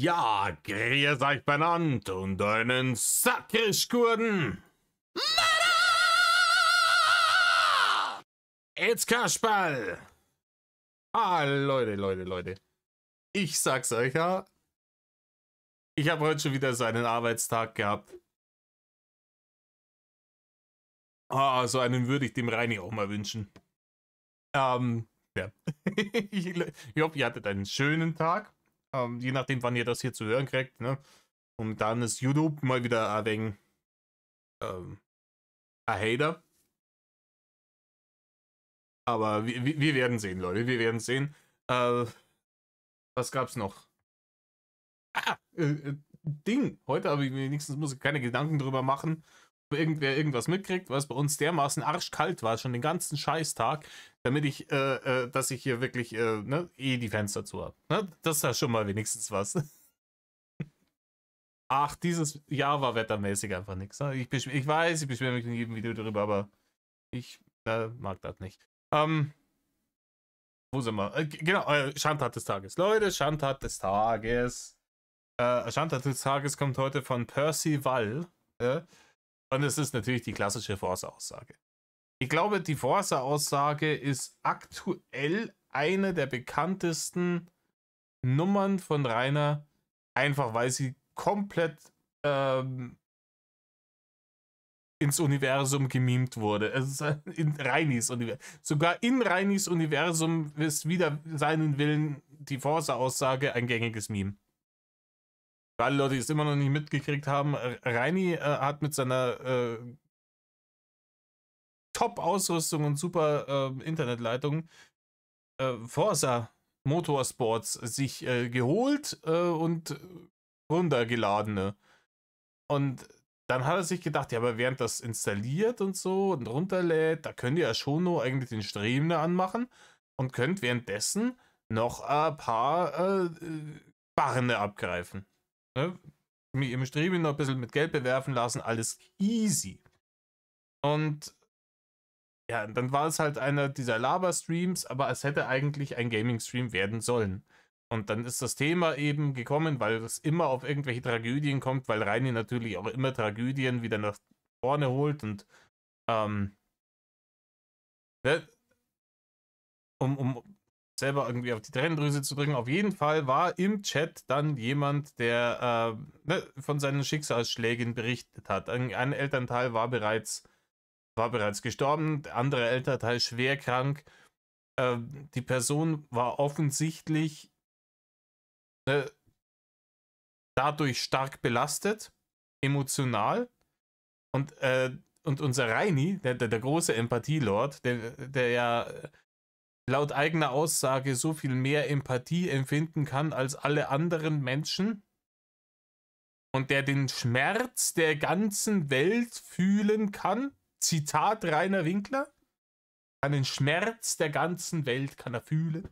Ja, grüß euch benannt und einen Sakrischkurden. Jetzt Kasperl. Leute. Ich sag's euch, ja. Ich habe heute schon wieder so einen Arbeitstag gehabt. So einen würde ich dem Reini auch mal wünschen. Ja. Ich hoffe, ihr hattet einen schönen Tag. Je nachdem, wann ihr das hier zu hören kriegt, ne? Und dann ist YouTube mal wieder ein wenig ein Hater. Aber wir werden sehen, Leute. Wir werden sehen. Was gab's noch? Ding. Heute habe ich wenigstens muss ich keine Gedanken drüber machen, ob irgendwer irgendwas mitkriegt, was bei uns dermaßen arschkalt war, schon den ganzen Scheißtag, damit ich, dass ich hier wirklich die Fenster zu habe. Ne? Das ist ja schon mal wenigstens was. Ach, dieses Jahr war wettermäßig einfach nichts. Ne? Ich weiß, ich beschwere mich in jedem Video darüber, aber ich mag das nicht. Wo sind wir? Genau, Schandtat des Tages. Leute, Schandtat des Tages. Schandtat des Tages kommt heute von Percy Wall. Und es ist natürlich die klassische Forza-Aussage. Ich glaube, die Forza-Aussage ist aktuell eine der bekanntesten Nummern von Rainer, einfach weil sie komplett ins Universum gemimt wurde. Es ist in Reinis Universum. Sogar in Reinis Universum ist wieder seinen Willen die Forza-Aussage ein gängiges Meme. Für alle Leute, die es immer noch nicht mitgekriegt haben, Reini hat mit seiner Top-Ausrüstung und super Internetleitung Forza Motorsports sich geholt und runtergeladene. Und dann hat er sich gedacht, ja, aber während das installiert und so und runterlädt, da könnt ihr ja schon nur eigentlich den Stream anmachen und könnt währenddessen noch ein paar Barren abgreifen. Ne? Im Stream noch ein bisschen mit Geld bewerfen lassen, alles easy. Und ja, dann war es halt einer dieser Laber-Streams, aber es hätte eigentlich ein Gaming-Stream werden sollen. Und dann ist das Thema eben gekommen, weil es immer auf irgendwelche Tragödien kommt, weil Reini natürlich auch immer Tragödien wieder nach vorne holt und um selber irgendwie auf die Tränendrüse zu drücken. Auf jeden Fall war im Chat dann jemand, der von seinen Schicksalsschlägen berichtet hat. Ein Elternteil war bereits gestorben, der andere Elternteil schwer krank. Die Person war offensichtlich dadurch stark belastet, emotional. Und unser Reini, der große Empathielord, der ja laut eigener Aussage so viel mehr Empathie empfinden kann als alle anderen Menschen und der den Schmerz der ganzen Welt fühlen kann, Zitat Rainer Winkler, den Schmerz der ganzen Welt kann er fühlen,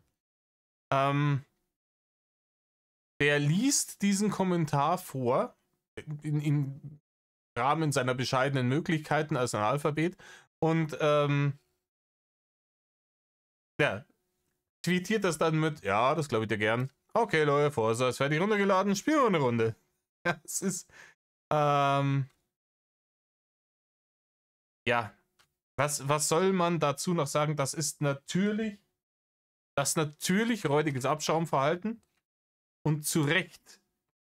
der liest diesen Kommentar vor, im Rahmen seiner bescheidenen Möglichkeiten als Analphabet und tweetiert das dann mit, ja, das glaube ich dir gern. Okay, Leute, Forza ist fertig runtergeladen, spielen wir eine Runde. Ja, es ist, ja, was soll man dazu noch sagen? Das ist natürlich räudiges Abschaumverhalten und zu Recht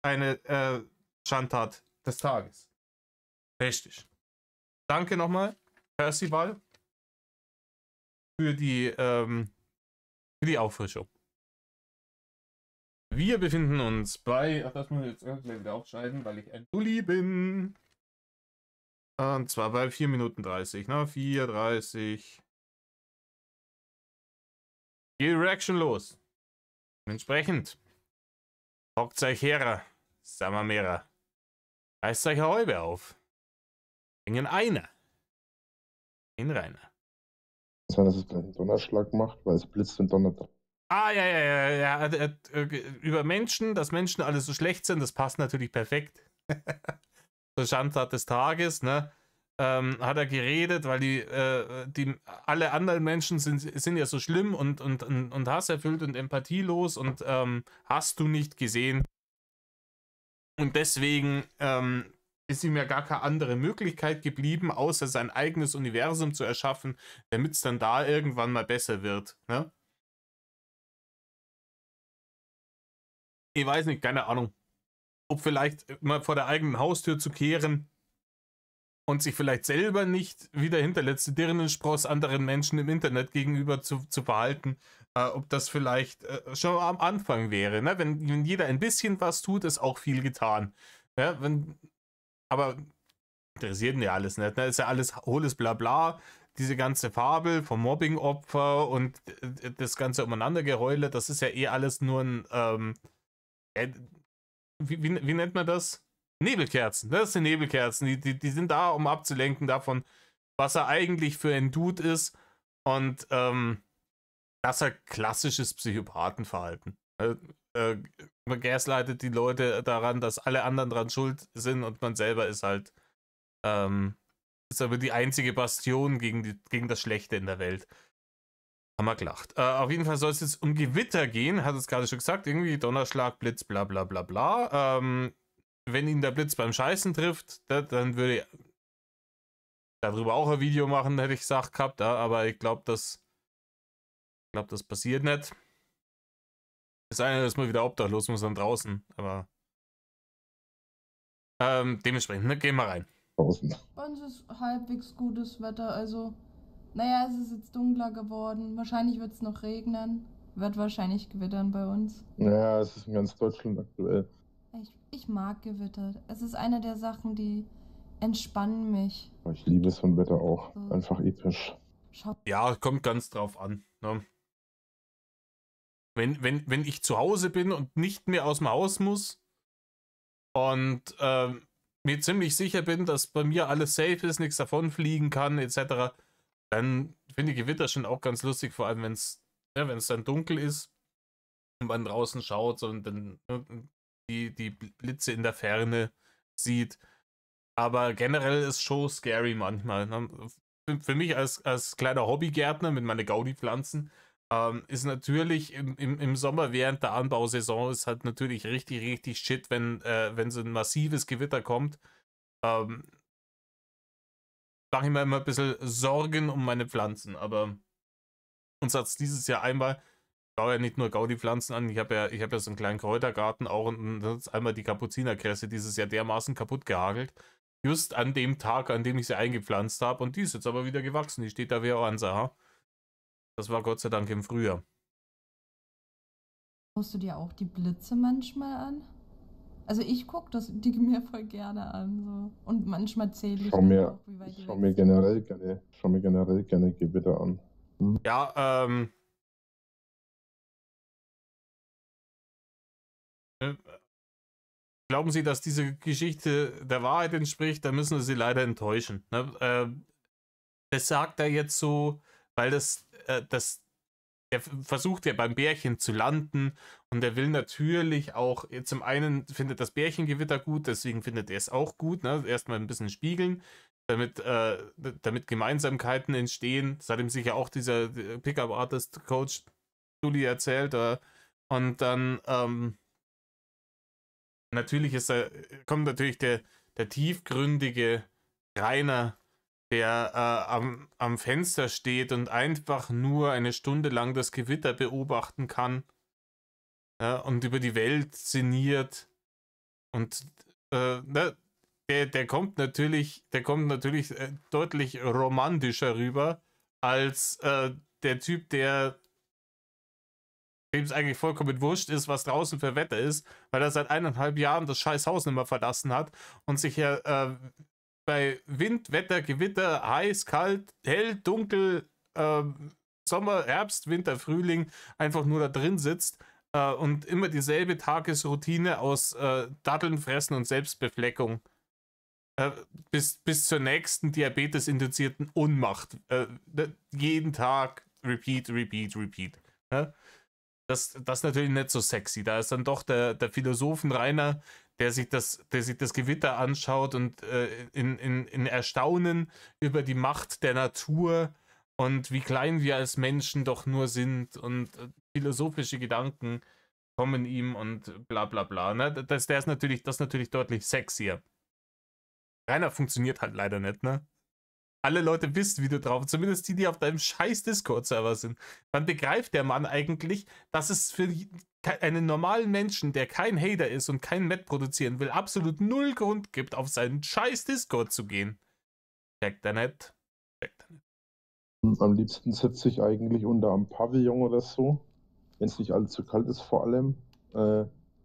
eine Schandtat des Tages. Richtig. Danke nochmal, Percival, für die Auffrischung. Wir befinden uns bei, das muss ich jetzt gleich wieder aufschneiden, weil ich ein Dulli bin. Und zwar bei 4 Minuten 30, ne? 4:30. Geht Reaction los. Entsprechend. Hockt euch her, Samamera. Reißt euch Häube auf. Bringen einer. In Rainer. Sein, dass es gleich einen Donnerschlag macht, weil es blitzt und donnert. Ja. Über Menschen, dass Menschen alle so schlecht sind, das passt natürlich perfekt. So Schandtat des Tages, ne? Hat er geredet, weil alle anderen Menschen sind ja so schlimm und hasserfüllt und empathielos und hast du nicht gesehen, Und deswegen ist ihm ja gar keine andere Möglichkeit geblieben, außer sein eigenes Universum zu erschaffen, damit es dann da irgendwann mal besser wird. Ne? Ich weiß nicht, keine Ahnung. Ob vielleicht mal vor der eigenen Haustür zu kehren und sich vielleicht selber nicht wie der hinterletzte Dirnenspross anderen Menschen im Internet gegenüber zu verhalten, ob das vielleicht schon am Anfang wäre. Ne? Wenn jeder ein bisschen was tut, ist auch viel getan. Ja, aber interessiert ihn ja alles nicht. Ne? Ist ja alles hohles Blabla. Diese ganze Fabel vom Mobbing-Opfer und das ganze Umeinandergeheule, das ist ja eh alles nur ein, wie nennt man das? Nebelkerzen. Das sind Nebelkerzen. Die sind da, um abzulenken davon, was er eigentlich für ein Dude ist. Und das ist halt klassisches Psychopathenverhalten. Man gaslightet die Leute daran, dass alle anderen dran schuld sind und man selber ist halt ist aber die einzige Bastion gegen das Schlechte in der Welt. Haben wir gelacht. Auf jeden Fall soll es jetzt um Gewitter gehen, hat es gerade schon gesagt, irgendwie Donnerschlag, Blitz, bla bla bla bla. Wenn ihn der Blitz beim Scheißen trifft, dann würde ich darüber auch ein Video machen, hätte ich gesagt gehabt, aber ich glaube, das passiert nicht. Es sei denn, dass man wieder obdachlos muss dann draußen, aber dementsprechend, ne, gehen wir rein. Draußen. Bei uns ist halbwegs gutes Wetter, also naja, es ist jetzt dunkler geworden. Wahrscheinlich wird es noch regnen. Wird wahrscheinlich gewittern bei uns. Ja, es ist in ganz Deutschland aktuell. Ich mag Gewitter. Es ist eine der Sachen, die entspannen mich. Ich liebe so ein Wetter auch. So. Einfach episch. Ja, kommt ganz drauf an. Ne? Wenn ich zu Hause bin und nicht mehr aus dem Haus muss und mir ziemlich sicher bin, dass bei mir alles safe ist, nichts davon fliegen kann, etc., dann finde ich Gewitter schon auch ganz lustig, vor allem wenn es dann dunkel ist und man draußen schaut und dann die Blitze in der Ferne sieht. Aber generell ist schon scary manchmal. Ne? Für mich als kleiner Hobbygärtner mit meinen Gaudi-Pflanzen ist natürlich im Sommer während der Anbausaison ist halt natürlich richtig, richtig shit, wenn so ein massives Gewitter kommt. Mache ich mir immer ein bisschen Sorgen um meine Pflanzen, aber uns hat es dieses Jahr einmal, ich baue ja nicht nur Gaudi-Pflanzen an, ich hab ja so einen kleinen Kräutergarten auch und dann ist einmal die Kapuzinerkresse dieses Jahr dermaßen kaputt gehagelt. Just an dem Tag, an dem ich sie eingepflanzt habe und die ist jetzt aber wieder gewachsen, die steht da wie Ansa. Das war Gott sei Dank im Frühjahr. Schaust du dir auch die Blitze manchmal an? Also ich gucke die mir voll gerne an. So. Und manchmal zähle ich dann auch, wie weit die schau mir generell gerne Gewitter an. Hm? Ja, glauben Sie, dass diese Geschichte der Wahrheit entspricht, dann müssen wir Sie leider enttäuschen. Ne? Das sagt er jetzt so, weil er versucht ja beim Bärchen zu landen und er will natürlich auch, zum einen findet das Bärchengewitter gut, deswegen findet er es auch gut, ne? Erstmal ein bisschen spiegeln, damit Gemeinsamkeiten entstehen. Das hat ihm sicher auch dieser Pickup-Artist-Coach Julie erzählt. Und dann kommt natürlich der tiefgründige Rainer, der am Fenster steht und einfach nur eine Stunde lang das Gewitter beobachten kann, ja, und über die Welt sinniert. Und der kommt natürlich deutlich romantischer rüber als der Typ, dem es eigentlich vollkommen wurscht ist, was draußen für Wetter ist, weil er seit 1,5 Jahren das scheiß Haus nicht mehr verlassen hat und sich ja bei Wind, Wetter, Gewitter, heiß, kalt, hell, dunkel, Sommer, Herbst, Winter, Frühling einfach nur da drin sitzt und immer dieselbe Tagesroutine aus Datteln fressen und Selbstbefleckung bis zur nächsten diabetesinduzierten Ohnmacht. Jeden Tag repeat. Ne? Das ist natürlich nicht so sexy. Da ist dann doch der Philosophen Rainer, der sich das Gewitter anschaut und in Erstaunen über die Macht der Natur und wie klein wir als Menschen doch nur sind und philosophische Gedanken kommen ihm und bla bla bla. Ne? Das ist natürlich deutlich sexier. Rainer funktioniert halt leider nicht, ne? Alle Leute wissen, wie du drauf, zumindest die, die auf deinem scheiß Discord-Server sind. Wann begreift der Mann eigentlich, dass es für einen normalen Menschen, der kein Hater ist und kein Met produzieren will, absolut null Grund gibt, auf seinen scheiß Discord zu gehen? Checkt er nicht. Checkt er nicht. Am liebsten sitze ich eigentlich unter am Pavillon oder so, wenn es nicht allzu kalt ist vor allem.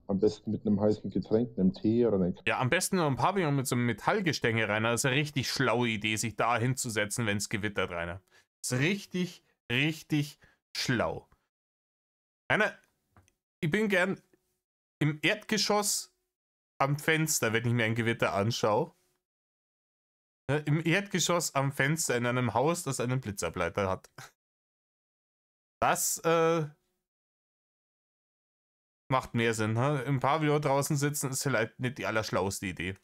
Am besten mit einem heißen Getränk, einem Tee oder einem Ja, am besten noch ein Pavillon mit so einem Metallgestänge, Rainer. Das ist eine richtig schlaue Idee, sich da hinzusetzen, wenn es gewittert, Rainer. Das ist richtig, richtig schlau. Rainer, ich bin gern im Erdgeschoss am Fenster, wenn ich mir ein Gewitter anschaue. Ja, im Erdgeschoss am Fenster in einem Haus, das einen Blitzableiter hat. Das macht mehr Sinn. Im Pavillon draußen sitzen ist vielleicht nicht die allerschlauste Idee.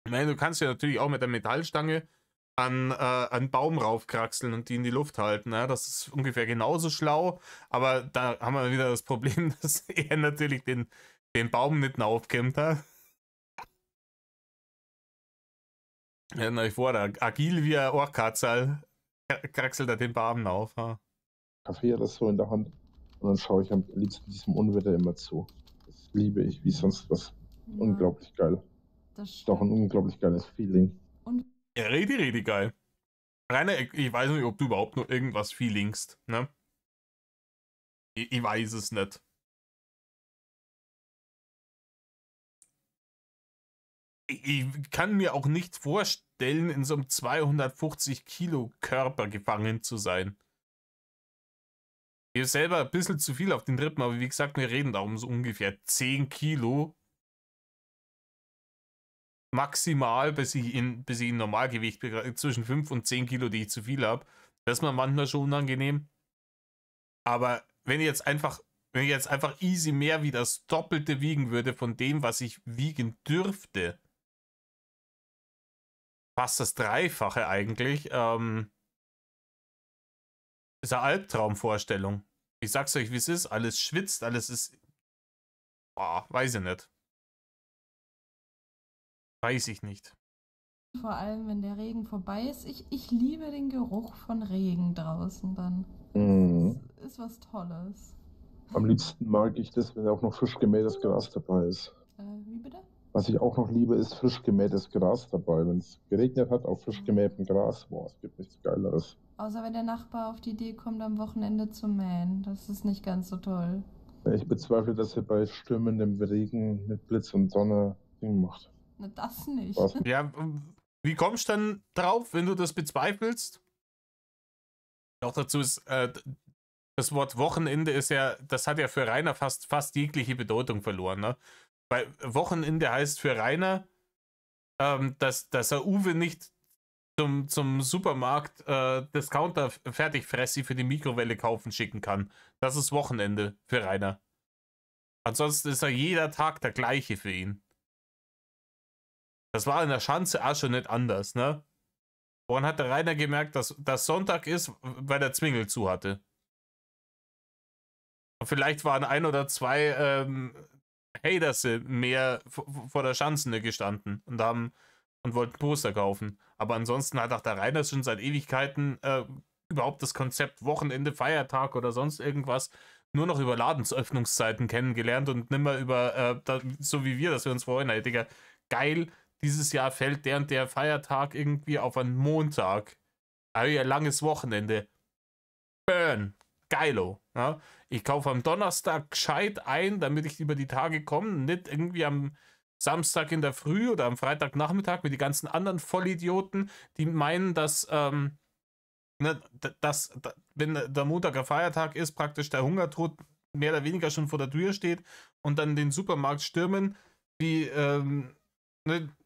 Ich meine, du kannst ja natürlich auch mit der Metallstange an einen Baum raufkraxeln und die in die Luft halten. Ja? Das ist ungefähr genauso schlau, aber da haben wir wieder das Problem, dass er natürlich den Baum nicht aufkämmt. Ja? Stellt euch vor, der agil wie ein Ohrkatzel kraxelt er den Baum auf. Ja? Kaffee oder so in der Hand. Und dann schaue ich am liebsten diesem Unwetter immer zu. Das liebe ich wie sonst was. Ja, Unglaublich geil. das Ist auch ein stimmt. unglaublich geiles Feeling. Und Ja, richtig geil. Rainer, ich weiß nicht, ob du überhaupt noch irgendwas feelingst, ne? Ich weiß es nicht. Ich kann mir auch nicht vorstellen, in so einem 250 Kilo Körper gefangen zu sein. Ich habe selber ein bisschen zu viel auf den Rippen, aber wie gesagt, wir reden da um so ungefähr 10 Kilo. Maximal, bis ich in Normalgewicht bin, zwischen 5 und 10 Kilo, die ich zu viel habe. Das ist mir manchmal schon unangenehm. Aber wenn ich jetzt einfach easy mehr wie das Doppelte wiegen würde von dem, was ich wiegen dürfte, fast das Dreifache eigentlich, ist eine Albtraumvorstellung. Ich sag's euch, wie es ist. Alles schwitzt, alles ist. Boah, weiß ich nicht. Weiß ich nicht. vor allem, wenn der Regen vorbei ist, ich liebe den Geruch von Regen draußen dann. Mhm. Das ist was Tolles. Am liebsten mag ich das, wenn auch noch frisch gemähtes Gras dabei ist. Wie bitte? Was ich auch noch liebe, ist frisch gemähtes Gras dabei. Wenn es geregnet hat, auf frisch gemähtem Gras, boah, es gibt nichts Geileres. Außer wenn der Nachbar auf die Idee kommt, am Wochenende zu mähen. Das ist nicht ganz so toll. Ich bezweifle, dass er bei stürmendem Regen mit Blitz und Donner Ding macht. Na, das nicht. Was? Ja, wie kommst du dann drauf, wenn du das bezweifelst? Auch dazu ist, das Wort Wochenende ist ja, das hat ja für Rainer fast jegliche Bedeutung verloren, ne? Weil Wochenende heißt für Rainer, dass er Uwe nicht zum Supermarkt Discounter Fertigfressi für die Mikrowelle kaufen schicken kann. Das ist Wochenende für Rainer. Ansonsten ist jeder Tag der gleiche für ihn. Das war in der Schanze auch schon nicht anders, ne? Woran hat der Rainer gemerkt, dass das Sonntag ist, weil der Zwingel zu hatte? Und vielleicht waren ein oder zwei Haters mehr vor der Schanze gestanden und wollten Poster kaufen. Aber ansonsten hat auch der Rainer schon seit Ewigkeiten überhaupt das Konzept Wochenende, Feiertag oder sonst irgendwas nur noch über Ladensöffnungszeiten kennengelernt und nimmer über, so wie wir, dass wir uns freuen, ey, Digga, geil, dieses Jahr fällt der und der Feiertag irgendwie auf einen Montag. Aber ja, langes Wochenende. Burn. Geilo. Ja? Ich kaufe am Donnerstag gescheit ein, damit ich über die Tage komme, nicht irgendwie am Samstag in der Früh oder am Freitagnachmittag mit den ganzen anderen Vollidioten, die meinen, dass, wenn der Montag ein Feiertag ist, praktisch der Hungertod mehr oder weniger schon vor der Tür steht und dann den Supermarkt stürmen, wie, ne,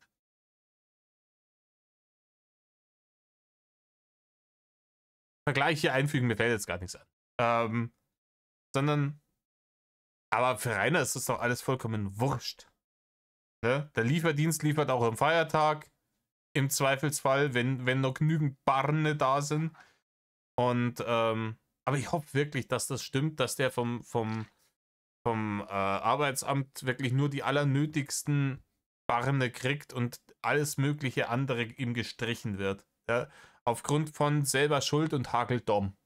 Vergleiche einfügen, mir fällt jetzt gar nichts an. Sondern, aber für Rainer ist das doch alles vollkommen wurscht. Ne? Der Lieferdienst liefert auch am Feiertag, im Zweifelsfall, wenn noch genügend Barne da sind. Und, aber ich hoffe wirklich, dass das stimmt, dass der vom Arbeitsamt wirklich nur die allernötigsten Barne kriegt und alles mögliche andere ihm gestrichen wird. Ja? Aufgrund von selber Schuld und Hakeldom.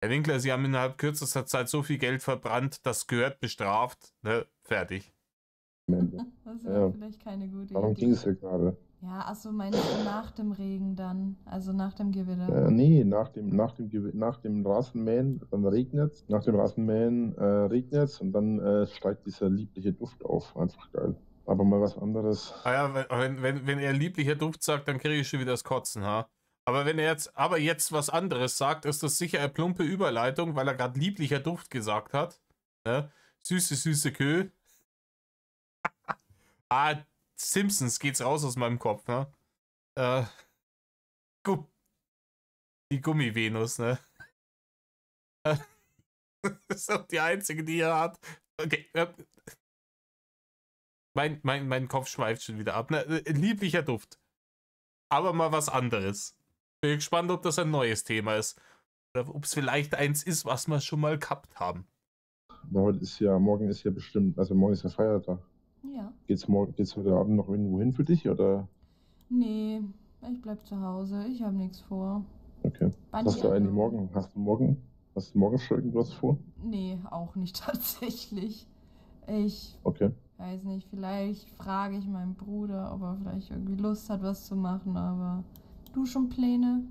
Herr Winkler, Sie haben innerhalb kürzester Zeit so viel Geld verbrannt, das gehört bestraft. Ne? Fertig. Das wäre Ja. vielleicht keine gute Darum Idee. ging es ja gerade. Ja, achso, meinst du nach dem Regen dann? Also nach dem Gewitter? Nee, nach dem Rasenmähen, dann regnet es. Nach dem Rasenmähen regnet es und dann steigt dieser liebliche Duft auf. Einfach geil. Aber mal was anderes. Ah ja, wenn er lieblicher Duft sagt, dann kriege ich schon wieder das Kotzen, ha? Aber wenn er jetzt was anderes sagt, ist das sicher eine plumpe Überleitung, weil er gerade lieblicher Duft gesagt hat. Ne? Süße, süße Kö. Simpsons geht's raus aus meinem Kopf, ne? Die Gummi-Venus, ne? Das ist auch die einzige, die er hat. Okay. Mein Kopf schweift schon wieder ab. Ne? Lieblicher Duft. Aber mal was anderes. Bin gespannt, ob das ein neues Thema ist. Oder ob es vielleicht eins ist, was wir schon mal gehabt haben. Morgen ist ja bestimmt, also morgen ist ja Feiertag. Ja. Geht's heute Abend noch irgendwo hin für dich oder? Nee, ich bleib zu Hause. Ich habe nichts vor. Okay. Bungee Hast du eigentlich Jumpen. hast du morgen schon irgendwas vor? Nee, auch nicht tatsächlich. Ich Okay. weiß nicht, vielleicht frage ich meinen Bruder, ob er vielleicht irgendwie Lust hat, was zu machen, aber du schon Pläne?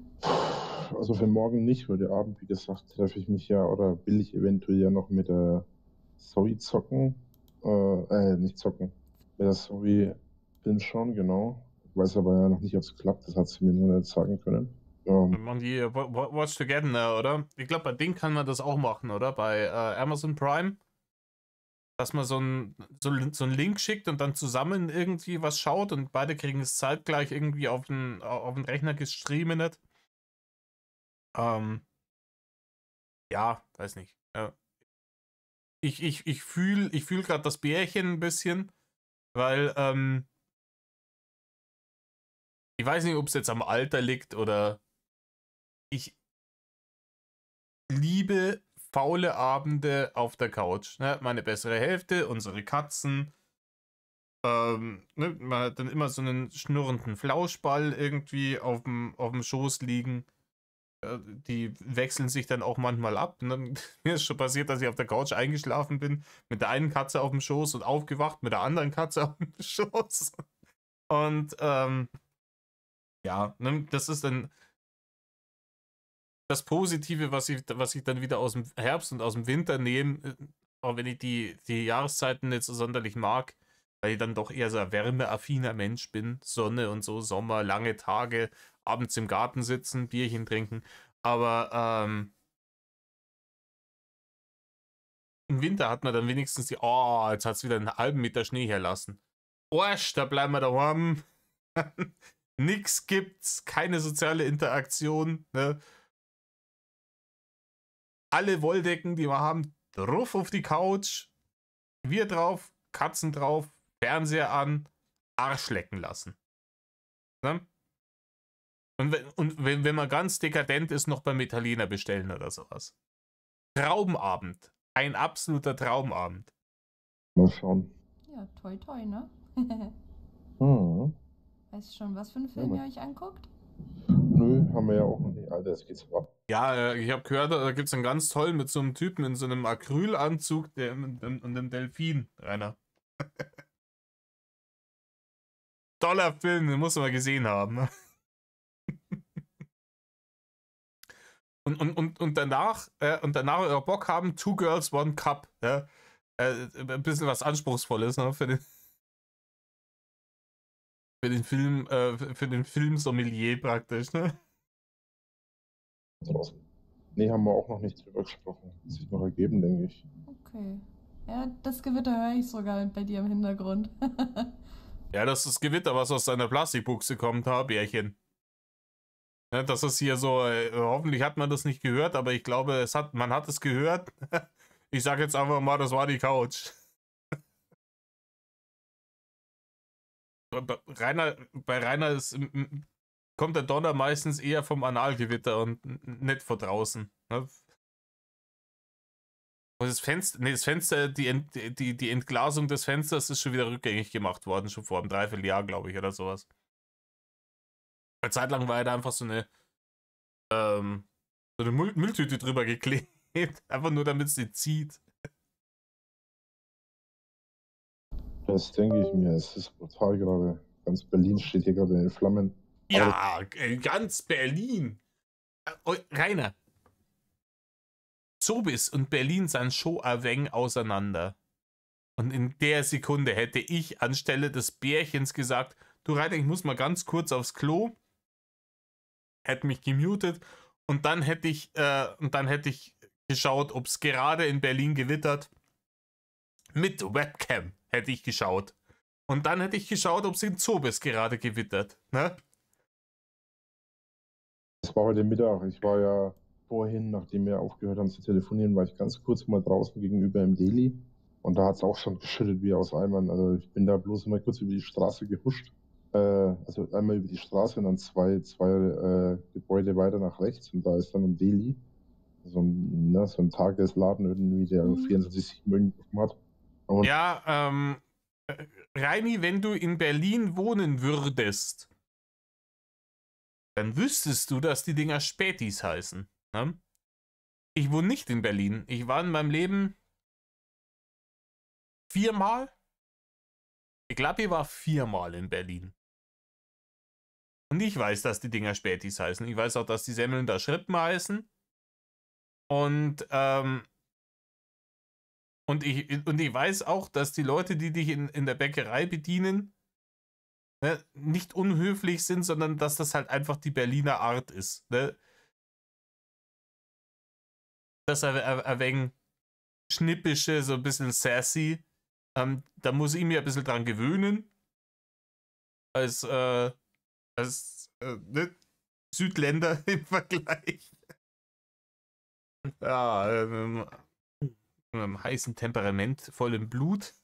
Also für morgen nicht. Heute Abend, wie gesagt, treffe ich mich ja oder will ich eventuell ja noch mit der Zoe zocken. Nicht zocken. Mit der Zoe Film schauen, genau. Ich weiß aber ja noch nicht, ob es klappt. Das hat sie mir nur nicht sagen können. Dann machen die Watch Together, ne, oder? Ich glaube, bei denen kann man das auch machen, oder? Bei Amazon Prime. Dass man so einen Link schickt und dann zusammen irgendwie was schaut und beide kriegen es zeitgleich irgendwie auf den Rechner gestreamt. Ja, weiß nicht. Ich fühl gerade das Bärchen ein bisschen, weil ich weiß nicht, ob es jetzt am Alter liegt oder ich liebe faule Abende auf der Couch. Ne? Meine bessere Hälfte, unsere Katzen. Ne? Man hat dann immer so einen schnurrenden Flauschball irgendwie auf dem Schoß liegen. Die wechseln sich dann auch manchmal ab. Und dann, mir ist schon passiert, dass ich auf der Couch eingeschlafen bin, mit der einen Katze auf dem Schoß und aufgewacht mit der anderen Katze auf dem Schoß. Und ja, ne, das ist dann das Positive, was ich dann wieder aus dem Herbst und aus dem Winter nehme, auch wenn ich die Jahreszeiten nicht so sonderlich mag, weil ich dann doch eher so ein wärmeaffiner Mensch bin. Sonne und so, Sommer, lange Tage, abends im Garten sitzen, Bierchen trinken. Aber im Winter hat man dann wenigstens jetzt hat es wieder einen halben Meter Schnee herlassen. Arsch, da bleiben wir daheim. Nix gibt's, keine soziale Interaktion. Ne? Alle Wolldecken, die wir haben, drauf auf die Couch. Wir drauf, Katzen drauf, Fernseher an, Arsch lecken lassen. Ne? Und wenn man ganz dekadent ist, noch beim Italiener bestellen oder sowas. Traumabend. Ein absoluter Traumabend. Mal schauen. Ja, toi toi, ne? Hm. Weißt du schon, was für einen Film ihr euch anguckt? Nö, haben wir ja auch noch nicht. Alter, es geht's ab. Ja, ich habe gehört, da gibt es einen ganz tollen mit so einem Typen in so einem Acrylanzug und einem Delfin, Rainer. Toller Film, den muss man mal gesehen haben. Und danach, Bock haben, Two Girls, One Cup. Ja? Ein bisschen was Anspruchsvolles, ne? Für den Film-Sommelier praktisch, ne? Draußen. Nee, haben wir auch noch nicht drüber gesprochen. Wird sich noch ergeben, denke ich. Okay. Ja, das Gewitter höre ich sogar bei dir im Hintergrund. Ja, das ist das Gewitter, was aus seiner Plastikbuchse kommt, ha, Bärchen. Ja, das ist hier so, hoffentlich hat man das nicht gehört, aber ich glaube, man hat es gehört. Ich sage jetzt einfach mal, das war die Couch. Bei Rainer kommt der Donner meistens eher vom Analgewitter und nicht von draußen. Ne? Und das Fenster, nee, das Fenster, die Entglasung des Fensters ist schon wieder rückgängig gemacht worden, schon vor einem Dreivierteljahr, glaube ich, oder sowas. Eine Zeit lang war ja da einfach so eine Mülltüte drüber geklebt. Einfach nur, damit sie zieht. Das denke ich mir. Es ist brutal gerade. Ganz Berlin steht hier gerade in den Flammen. Ja, ganz Berlin. Rainer. Zobis und Berlin sind schon ein wenig auseinander. Und in der Sekunde hätte ich anstelle des Bärchens gesagt, du Rainer, ich muss mal ganz kurz aufs Klo. Hätte mich gemutet und dann hätte ich geschaut, ob es gerade in Berlin gewittert. Mit Webcam hätte ich geschaut. Und dann hätte ich geschaut, ob es in Zobis gerade gewittert. Ne? Das war heute Mittag. Ich war ja vorhin, nachdem wir aufgehört haben zu telefonieren, war ich ganz kurz mal draußen gegenüber im Deli. Und da hat es auch schon geschüttet wie aus Eimern. Also ich bin da bloß mal kurz über die Straße gehuscht. Also einmal über die Straße und dann zwei Gebäude weiter nach rechts. Und da ist dann ein Deli. So ein Tagesladen irgendwie, der 24/7 offen hat. Und ja, Reini, wenn du in Berlin wohnen würdest, dann wüsstest du, dass die Dinger Spätis heißen. Ne? Ich wohne nicht in Berlin. Ich war in meinem Leben 4-mal. Ich glaube, ich war 4-mal in Berlin. Und ich weiß, dass die Dinger Spätis heißen. Ich weiß auch, dass die Semmeln da Schrippen heißen. Und ich weiß auch, dass die Leute, die dich in der Bäckerei bedienen, ne, nicht unhöflich sind, sondern dass das halt einfach die Berliner Art ist. Ne? Das ist ein wenig schnippische, so ein bisschen sassy. Da muss ich mir ein bisschen dran gewöhnen. Als ne? Südländer im Vergleich. Ja, mit einem heißen Temperament, vollem Blut.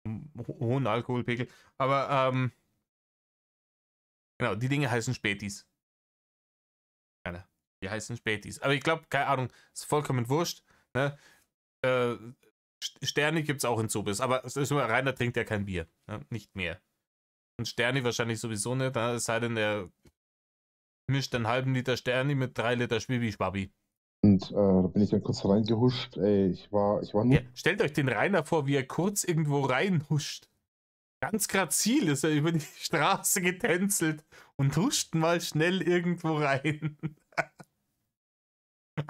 Hohen Alkoholpegel. Aber, genau, die Dinge heißen Spätis. Die heißen Spätis. Aber ich glaube, keine Ahnung, ist vollkommen wurscht. Ne? Sterne gibt es auch in Zobis, aber es ist nur, Rainer trinkt ja kein Bier. Ne? Nicht mehr. Und Sterni wahrscheinlich sowieso nicht, ne? Es sei denn, er mischt einen halben Liter Sterni mit 3 Liter Schwibi-Schwabi. Und da bin ich dann kurz reingehuscht. Ey, ich war nur. Ja, stellt euch den Rainer vor, wie er kurz irgendwo reinhuscht. Ganz grazil ist er über die Straße getänzelt und huscht mal schnell irgendwo rein.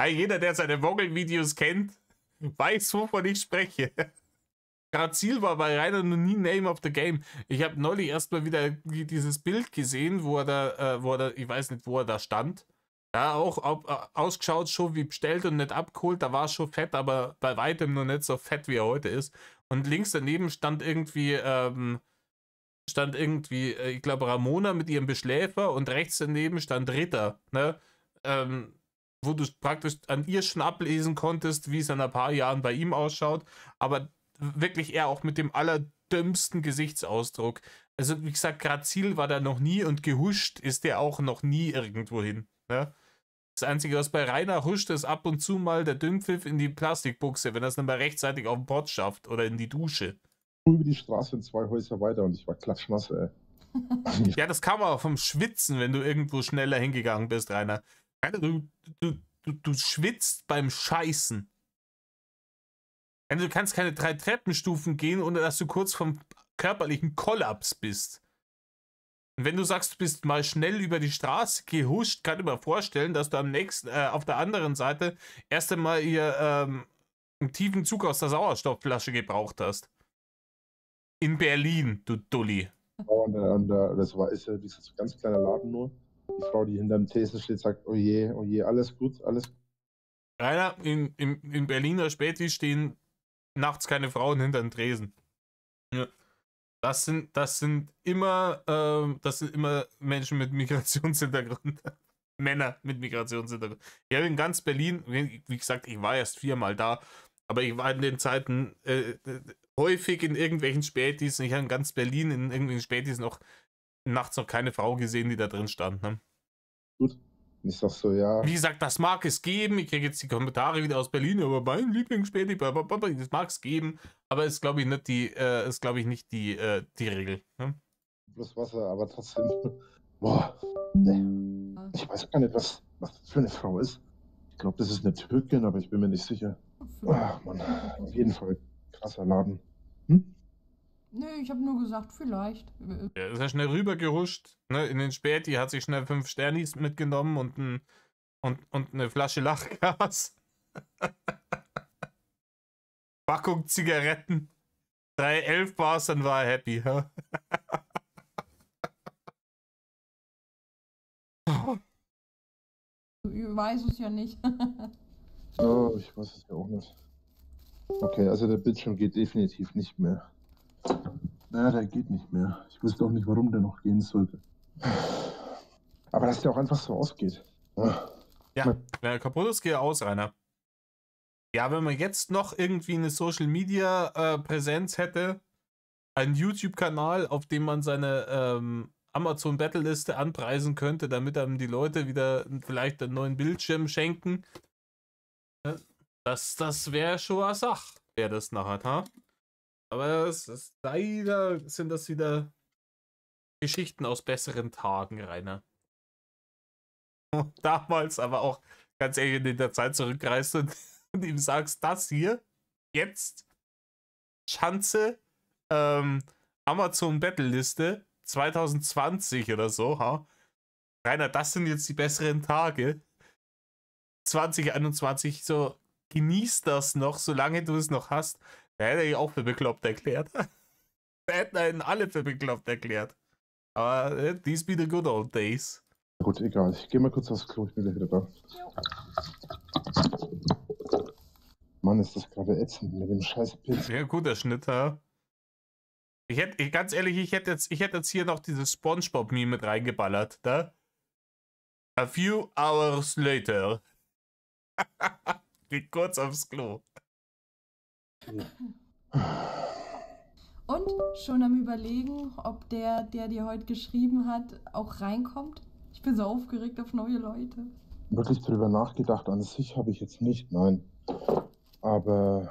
Jeder, der seine Woggle-Videos kennt, weiß, wovon ich spreche. Grazil war bei Rainer noch nie Name of the Game. Ich habe neulich erstmal wieder dieses Bild gesehen, wo er da, ich weiß nicht, wo er da stand. Ja, auch ausgeschaut schon wie bestellt und nicht abgeholt. Da war schon fett, aber bei weitem noch nicht so fett, wie er heute ist. Und links daneben stand irgendwie, ich glaube, Ramona mit ihrem Beschläfer und rechts daneben stand Ritter, ne? Wo du praktisch an ihr schon ablesen konntest, wie es in ein paar Jahren bei ihm ausschaut, aber wirklich eher auch mit dem allerdümmsten Gesichtsausdruck. Also wie gesagt, Grazil war da noch nie und gehuscht ist der auch noch nie irgendwo hin. Ne? Das Einzige, was bei Rainer huscht, ist ab und zu mal der Dünnpfiff in die Plastikbuchse, wenn er es nicht mal rechtzeitig auf den Pott schafft oder in die Dusche. Über die Straße und 2 Häuser weiter und ich war klatschnass, ey. Ja, das kam aber vom Schwitzen, wenn du irgendwo schneller hingegangen bist, Rainer. Rainer, du schwitzt beim Scheißen. Du kannst keine 3 Treppenstufen gehen, ohne dass du kurz vom körperlichen Kollaps bist. Und wenn du sagst, du bist mal schnell über die Straße gehuscht, kann ich mir vorstellen, dass du am nächsten, auf der anderen Seite erst einmal einen tiefen Zug aus der Sauerstoffflasche gebraucht hast. In Berlin, du Dulli. Und das ist ja dieses ganz kleine Laden nur. Die Frau, die hinter dem Tresen steht, sagt, oh je, alles gut, alles gut. Rainer, in Berliner Späti stehen nachts keine Frauen hinter dem Tresen. Ja. Das sind immer Menschen mit Migrationshintergrund. Männer mit Migrationshintergrund. Ja, in ganz Berlin, wie gesagt, ich war erst 4-mal da, aber ich war in den Zeiten häufig in irgendwelchen Spätis und ich habe in ganz Berlin in irgendwelchen Spätis nachts noch keine Frau gesehen, die da drin stand. Ne? Gut. Und ich sag so, ja, Wie gesagt, das mag es geben. Ich kriege jetzt die Kommentare wieder aus Berlin, aber mein Lieblingsspäti, das mag es geben. Aber ist, glaube ich, nicht die Regel. Ne? bloß Wasser, aber trotzdem. Boah, nee. Ich weiß gar nicht, was das für eine Frau ist. Ich glaube, das ist eine Türkin, aber ich bin mir nicht sicher. Ach Mann, auf jeden Fall krasser Laden. Hm? Nö, ich habe nur gesagt, vielleicht. Er ist ja schnell rübergehuscht, ne, in den Späti, hat sich schnell 5 Sternis mitgenommen und eine Flasche Lachgas. Packung Zigaretten. 3 11 Bars, dann war er happy. Ja? Ich weiß es ja nicht. Oh, ich weiß es ja auch nicht. Okay, also der Bildschirm geht definitiv nicht mehr. Naja, der geht nicht mehr. Ich wüsste auch nicht, warum der noch gehen sollte. Aber dass der auch einfach so ausgeht. Ja, wenn er kaputt ist, geht er aus, Rainer. Ja, wenn man jetzt noch irgendwie eine Social Media Präsenz hätte, einen YouTube-Kanal, auf dem man seine Amazon Battle-Liste anpreisen könnte, damit einem die Leute wieder vielleicht einen neuen Bildschirm schenken. Das wäre schon eine Sache, wer das nachher hat. Aber leider sind das wieder Geschichten aus besseren Tagen, Rainer. Damals aber auch ganz ehrlich in der Zeit zurückreist und ihm sagst, das hier, jetzt, Schanze, Amazon Battle-Liste 2020 oder so, ha? Rainer, das sind jetzt die besseren Tage. 2021, so, genieß das noch, solange du es noch hast. Da hätte ich auch für bekloppt erklärt. Da hätten einen alle für bekloppt erklärt. Aber these be the good old days. Gut, egal. Ich gehe mal kurz aufs Klo, ich bin gleich wieder da. Mann, ist das gerade ätzend mit dem scheiß Pilz. Ja, guter Schnitt, ha? Ganz ehrlich, ich hätte jetzt hier noch dieses SpongeBob-Meme mit reingeballert, da? A few hours later. Geht kurz aufs Klo. Und schon am Überlegen, ob der dir heute geschrieben hat, auch reinkommt. Ich bin so aufgeregt auf neue Leute. Wirklich drüber nachgedacht, an sich habe ich jetzt nicht, nein. Aber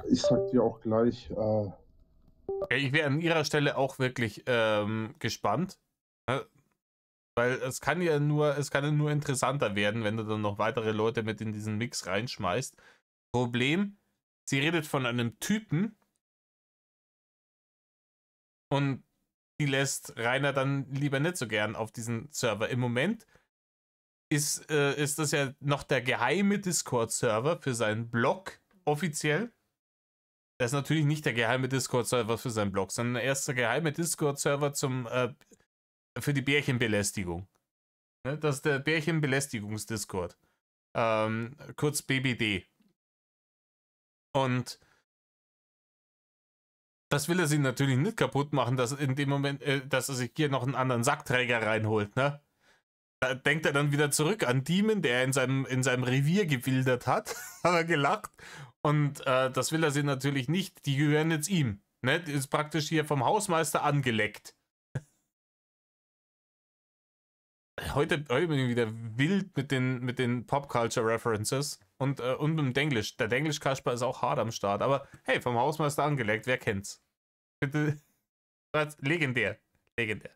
ich sag dir auch gleich, Ja, ich wäre an ihrer Stelle auch wirklich gespannt. Weil es kann ja nur interessanter werden, wenn du dann noch weitere Leute mit in diesen Mix reinschmeißt. Problem, sie redet von einem Typen und die lässt Rainer dann lieber nicht so gern auf diesen Server. Im Moment ist das ja noch der geheime Discord-Server für seinen Blog offiziell. Das ist natürlich nicht der geheime Discord-Server für seinen Blog, sondern er ist der geheime Discord-Server für die Bärchenbelästigung. Ne? Das ist der Bärchenbelästigungs-Discord. Kurz BBD. Und das will er sich natürlich nicht kaputt machen, dass in dem Moment, dass er sich hier noch einen anderen Sackträger reinholt, ne? Da denkt er dann wieder zurück an Demon, der in seinem Revier gewildert hat, hat er gelacht. Und das will er sich natürlich nicht, die gehören jetzt ihm. Ne? Die ist praktisch hier vom Hausmeister angeleckt. Heute bin ich wieder wild mit den Pop-Culture-References und mit dem Denglisch. Der Denglisch-Kasper ist auch hart am Start, aber hey, vom Hausmeister angeleckt, wer kennt's? Bitte. Legendär. Legendär.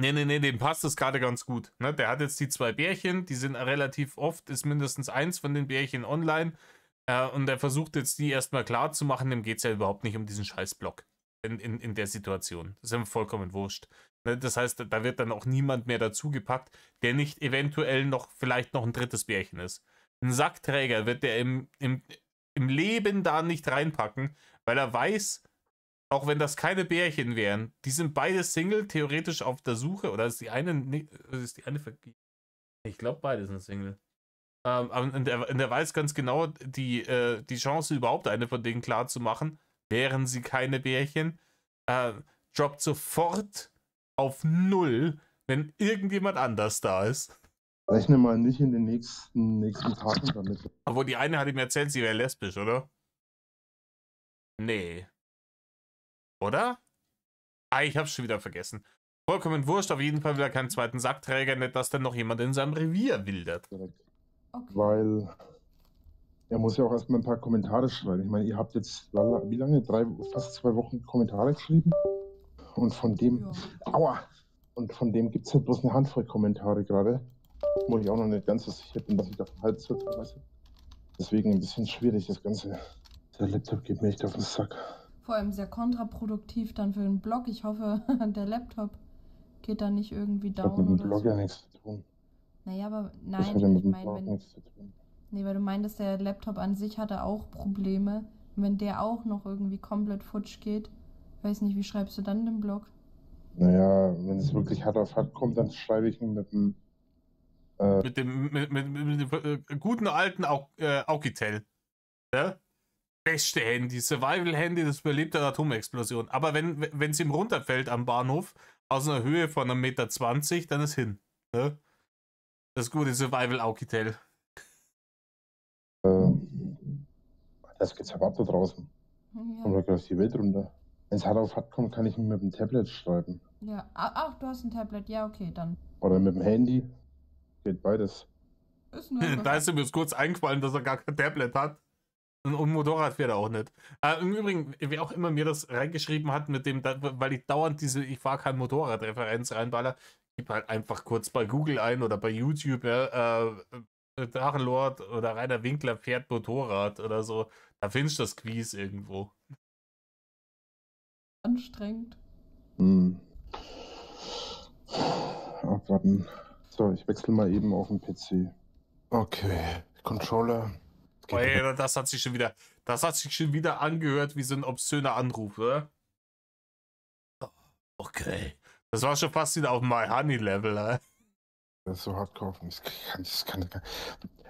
Nee, dem passt es gerade ganz gut. Ne? Der hat jetzt die 2 Bärchen, die sind relativ oft, ist mindestens eins von den Bärchen online. Und er versucht jetzt die erstmal klar zu machen, dem geht es ja überhaupt nicht um diesen Scheißblock in der Situation. Das ist ihm vollkommen wurscht. Ne? Das heißt, da wird dann auch niemand mehr dazugepackt, der nicht eventuell vielleicht noch ein drittes Bärchen ist. Ein Sackträger wird der im Leben da nicht reinpacken, weil er weiß, auch wenn das keine Bärchen wären, die sind beide Single, theoretisch auf der Suche, oder ist die eine nicht, vergeben? Ich glaube, beide sind Single. Und er weiß ganz genau, die Chance, überhaupt eine von denen klar zu machen, wären sie keine Bärchen, droppt sofort auf 0, wenn irgendjemand anders da ist. rechne mal nicht in den nächsten Tagen damit. Obwohl die eine hat ihm erzählt, sie wäre lesbisch, oder? Nee. Oder? Ah, ich hab's schon wieder vergessen. Vollkommen wurscht, auf jeden Fall will er keinen zweiten Sackträger, nicht, dass dann noch jemand in seinem Revier wildert. direkt. Okay. Weil er muss ja auch erstmal ein paar Kommentare schreiben. Ich meine, ihr habt jetzt wie lange? Fast 2 Wochen Kommentare geschrieben. Und von dem, Ja. aua! Und von dem gibt es halt bloß eine Handvoll Kommentare gerade. Wo ich auch noch nicht ganz so sicher bin, dass ich davon halt so weiß. Deswegen ein bisschen schwierig, das Ganze. Der Laptop geht mir echt auf den Sack. Vor allem sehr kontraproduktiv dann für den Blog. Ich hoffe, der Laptop geht da nicht irgendwie Das hat down mit dem oder Blog so. ja nichts zu tun. Naja, aber Das hat nein, ja mit ich dem meine, Blog wenn. nichts zu tun. Nee, weil du meintest, der Laptop an sich hatte auch Probleme. Und wenn der auch noch irgendwie komplett futsch geht, weiß nicht, wie schreibst du dann den Blog? Naja, wenn es wirklich hart auf hart kommt, dann schreibe ich ihn mit dem. Mit dem guten alten Aukitel. Ja? Beste Handy, Survival-Handy, das überlebt eine Atomexplosion. Aber wenn es ihm runterfällt am Bahnhof, aus einer Höhe von 1,20 Meter, dann ist hin. Ne? Das gute Survival-Aukitel. Das geht's ja ab da draußen. Und Ja. da geht die Welt runter. Wenn es hart auf hart kommt, kann ich ihn mit dem Tablet schreiben. Ja. Ach, du hast ein Tablet. Ja, okay, dann. Oder mit dem Handy. Geht beides. Ist nur Da ist ihm jetzt kurz eingefallen, dass er gar kein Tablet hat. Und Motorrad fährt er auch nicht. Im Übrigen, wer auch immer mir das reingeschrieben hat, mit dem, weil ich dauernd ich fahre kein Motorradreferenz reinballer, gib halt einfach kurz bei Google ein oder bei YouTube, ja, Drachenlord oder Rainer Winkler fährt Motorrad oder so. Da findest du das Quiz irgendwo. anstrengend. Abwarten. So, ich wechsle mal eben auf den PC. Okay, Controller. Oh, ey, das hat sich schon wieder angehört wie so ein obszöner Anruf, oder? Okay. Das war schon fast wieder auf My Honey Level, Das ist so hardcore.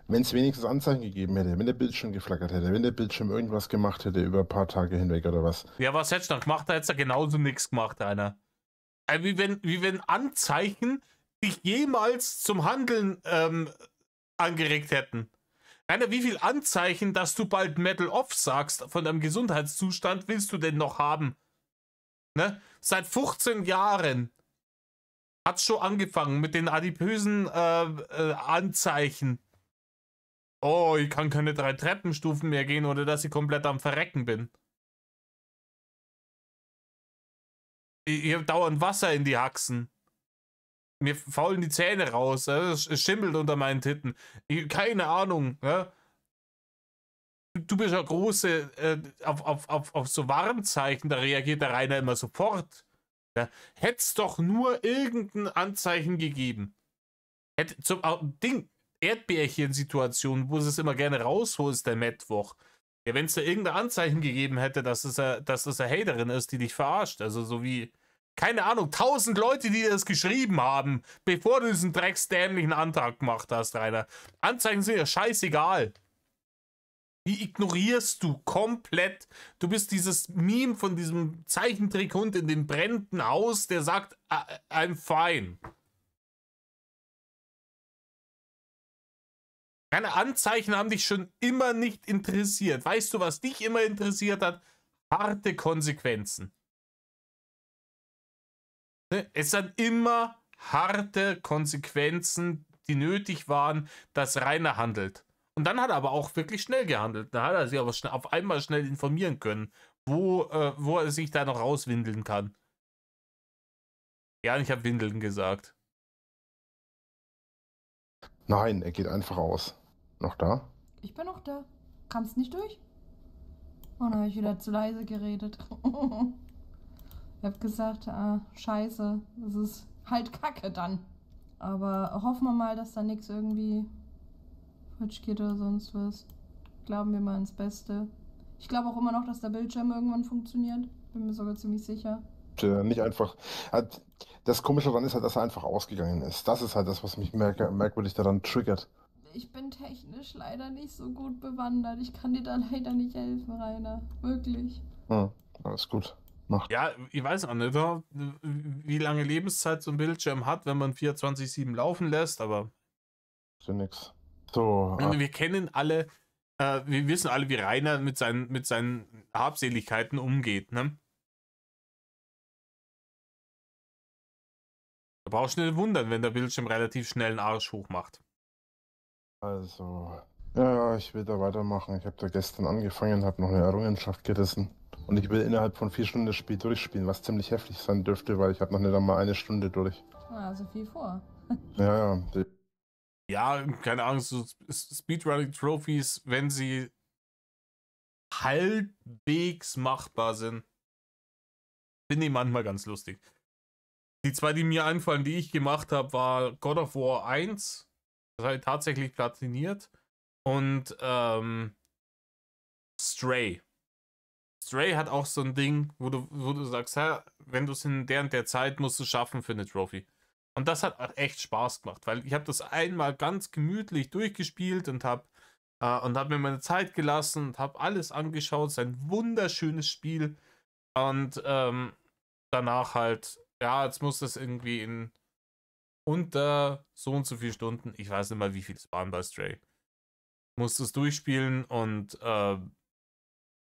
Wenn es wenigstens Anzeigen gegeben hätte, wenn der Bildschirm geflackert hätte, wenn der Bildschirm irgendwas gemacht hätte über ein paar Tage hinweg oder was. Ja, was hättest du dann gemacht? Da hättest du genauso nichts gemacht, einer. Wie wenn Anzeichen dich jemals zum Handeln angeregt hätten. Rainer, wie viel Anzeichen, dass du bald Metal Off sagst von deinem Gesundheitszustand, willst du denn noch haben? Ne? Seit 15 Jahren hat's schon angefangen mit den adipösen Anzeichen. Oh, ich kann keine 3 Treppenstufen mehr gehen oder dass ich komplett am Verrecken bin. Ich habe dauernd Wasser in die Haxen. Mir faulen die Zähne raus. Es schimmelt unter meinen Titten. Keine Ahnung. Ja? Du bist ja große, auf so Warnzeichen, da reagiert der Rainer immer sofort. Ja? Hätt's doch nur irgendein Anzeichen gegeben. Hätte zum Erdbärchen-Situation, wo es immer gerne rausholst, der Mittwoch. Ja, wenn es da irgendein Anzeichen gegeben hätte, dass es eine Haterin ist, die dich verarscht. Also so wie, keine Ahnung, 1000 Leute, die das geschrieben haben, bevor du diesen drecksdämlichen Antrag gemacht hast, Rainer. Anzeichen sind ja scheißegal. Die ignorierst du komplett. Du bist dieses Meme von diesem Zeichentrickhund in dem brennenden Haus, der sagt, I'm fine. Keine Anzeichen haben dich schon immer nicht interessiert. Weißt du, was dich immer interessiert hat? Harte Konsequenzen. Es sind immer harte Konsequenzen, die nötig waren, dass Rainer handelt. Und dann hat er aber auch wirklich schnell gehandelt. Da hat er sich aber auf einmal schnell informieren können, wo er sich da noch rauswindeln kann. Ja, ich habe Windeln gesagt. Nein, er geht einfach aus. Noch da? Ich bin noch da. Kamst nicht durch? Oh, dann habe ich wieder zu leise geredet. Ich habe gesagt, scheiße, das ist halt Kacke dann. Aber hoffen wir mal, dass da nichts irgendwie futsch geht oder sonst was. Glauben wir mal ins Beste. Ich glaube auch immer noch, dass der Bildschirm irgendwann funktioniert. Bin mir sogar ziemlich sicher. Nicht einfach. Das Komische daran ist halt, dass er einfach ausgegangen ist. Das ist halt das, was mich merkwürdig daran triggert. Ich bin technisch leider nicht so gut bewandert. Ich kann dir da leider nicht helfen, Rainer. Wirklich. Alles gut. Macht. Ja, ich weiß auch nicht, wie lange Lebenszeit so ein Bildschirm hat, wenn man 24/7 laufen lässt, aber Ist ja nix. So. wir kennen alle, wir wissen alle, wie Rainer mit seinen Habseligkeiten umgeht, ne? Da brauchst du nicht wundern, wenn der Bildschirm relativ schnell einen Arsch hoch macht. Also, ja, ich will da weitermachen. Ich habe da gestern angefangen, habe noch eine Errungenschaft gerissen. Und ich will innerhalb von 4 Stunden das Spiel durchspielen, was ziemlich heftig sein dürfte, weil ich habe noch nicht einmal eine Stunde durch. Also viel vor. Ja, ja. Ja, keine Ahnung, so Speedrunning-Trophies, wenn sie halbwegs machbar sind, finde ich manchmal ganz lustig. Die zwei, die mir einfallen, die ich gemacht habe, war God of War 1. Das habe ich tatsächlich platiniert. Und Stray. Stray hat auch so ein Ding, wo du sagst, ja, wenn du es in der und der Zeit musst du schaffen für eine Trophy. Und das hat auch echt Spaß gemacht, weil ich habe das einmal ganz gemütlich durchgespielt und habe mir meine Zeit gelassen und habe alles angeschaut. Es ist ein wunderschönes Spiel. Und danach halt, ja, jetzt muss das irgendwie in unter so und so viel Stunden, ich weiß nicht mal, wie viel es waren bei Stray, musst du es durchspielen und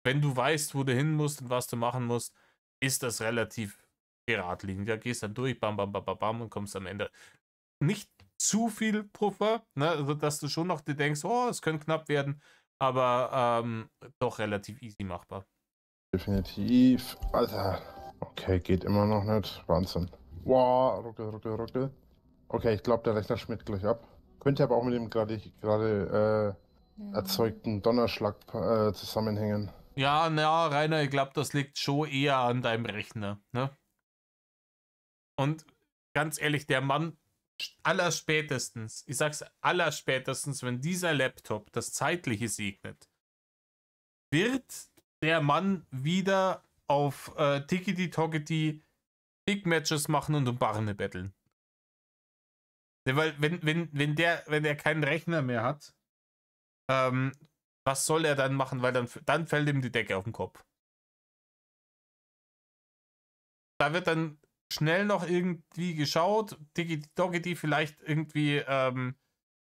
wenn du weißt, wo du hin musst und was du machen musst, ist das relativ geradlinig. Da gehst dann durch, bam, bam, bam, bam, bam und kommst am Ende. Nicht zu viel Puffer, ne? Also dass du schon noch dir denkst, oh, es könnte knapp werden, aber doch relativ easy machbar. Definitiv. Alter. Okay, geht immer noch nicht. Wahnsinn. Wow, ruckel, ruckel, ruckel. Okay, ich glaube, der Rechner schmiert gleich ab. Könnte aber auch mit dem gerade erzeugten Donnerschlag zusammenhängen. Ja, na, Rainer, ich glaube, das liegt schon eher an deinem Rechner, ne? Und ganz ehrlich, der Mann allerspätestens, ich sag's allerspätestens, wenn dieser Laptop das Zeitliche segnet, wird der Mann wieder auf Tickety-Tockety Big Matches machen und um Barne betteln. Weil wenn der keinen Rechner mehr hat, was soll er dann machen? Weil dann fällt ihm die Decke auf den Kopf. Da wird dann schnell noch irgendwie geschaut, Tickety-Tockety vielleicht irgendwie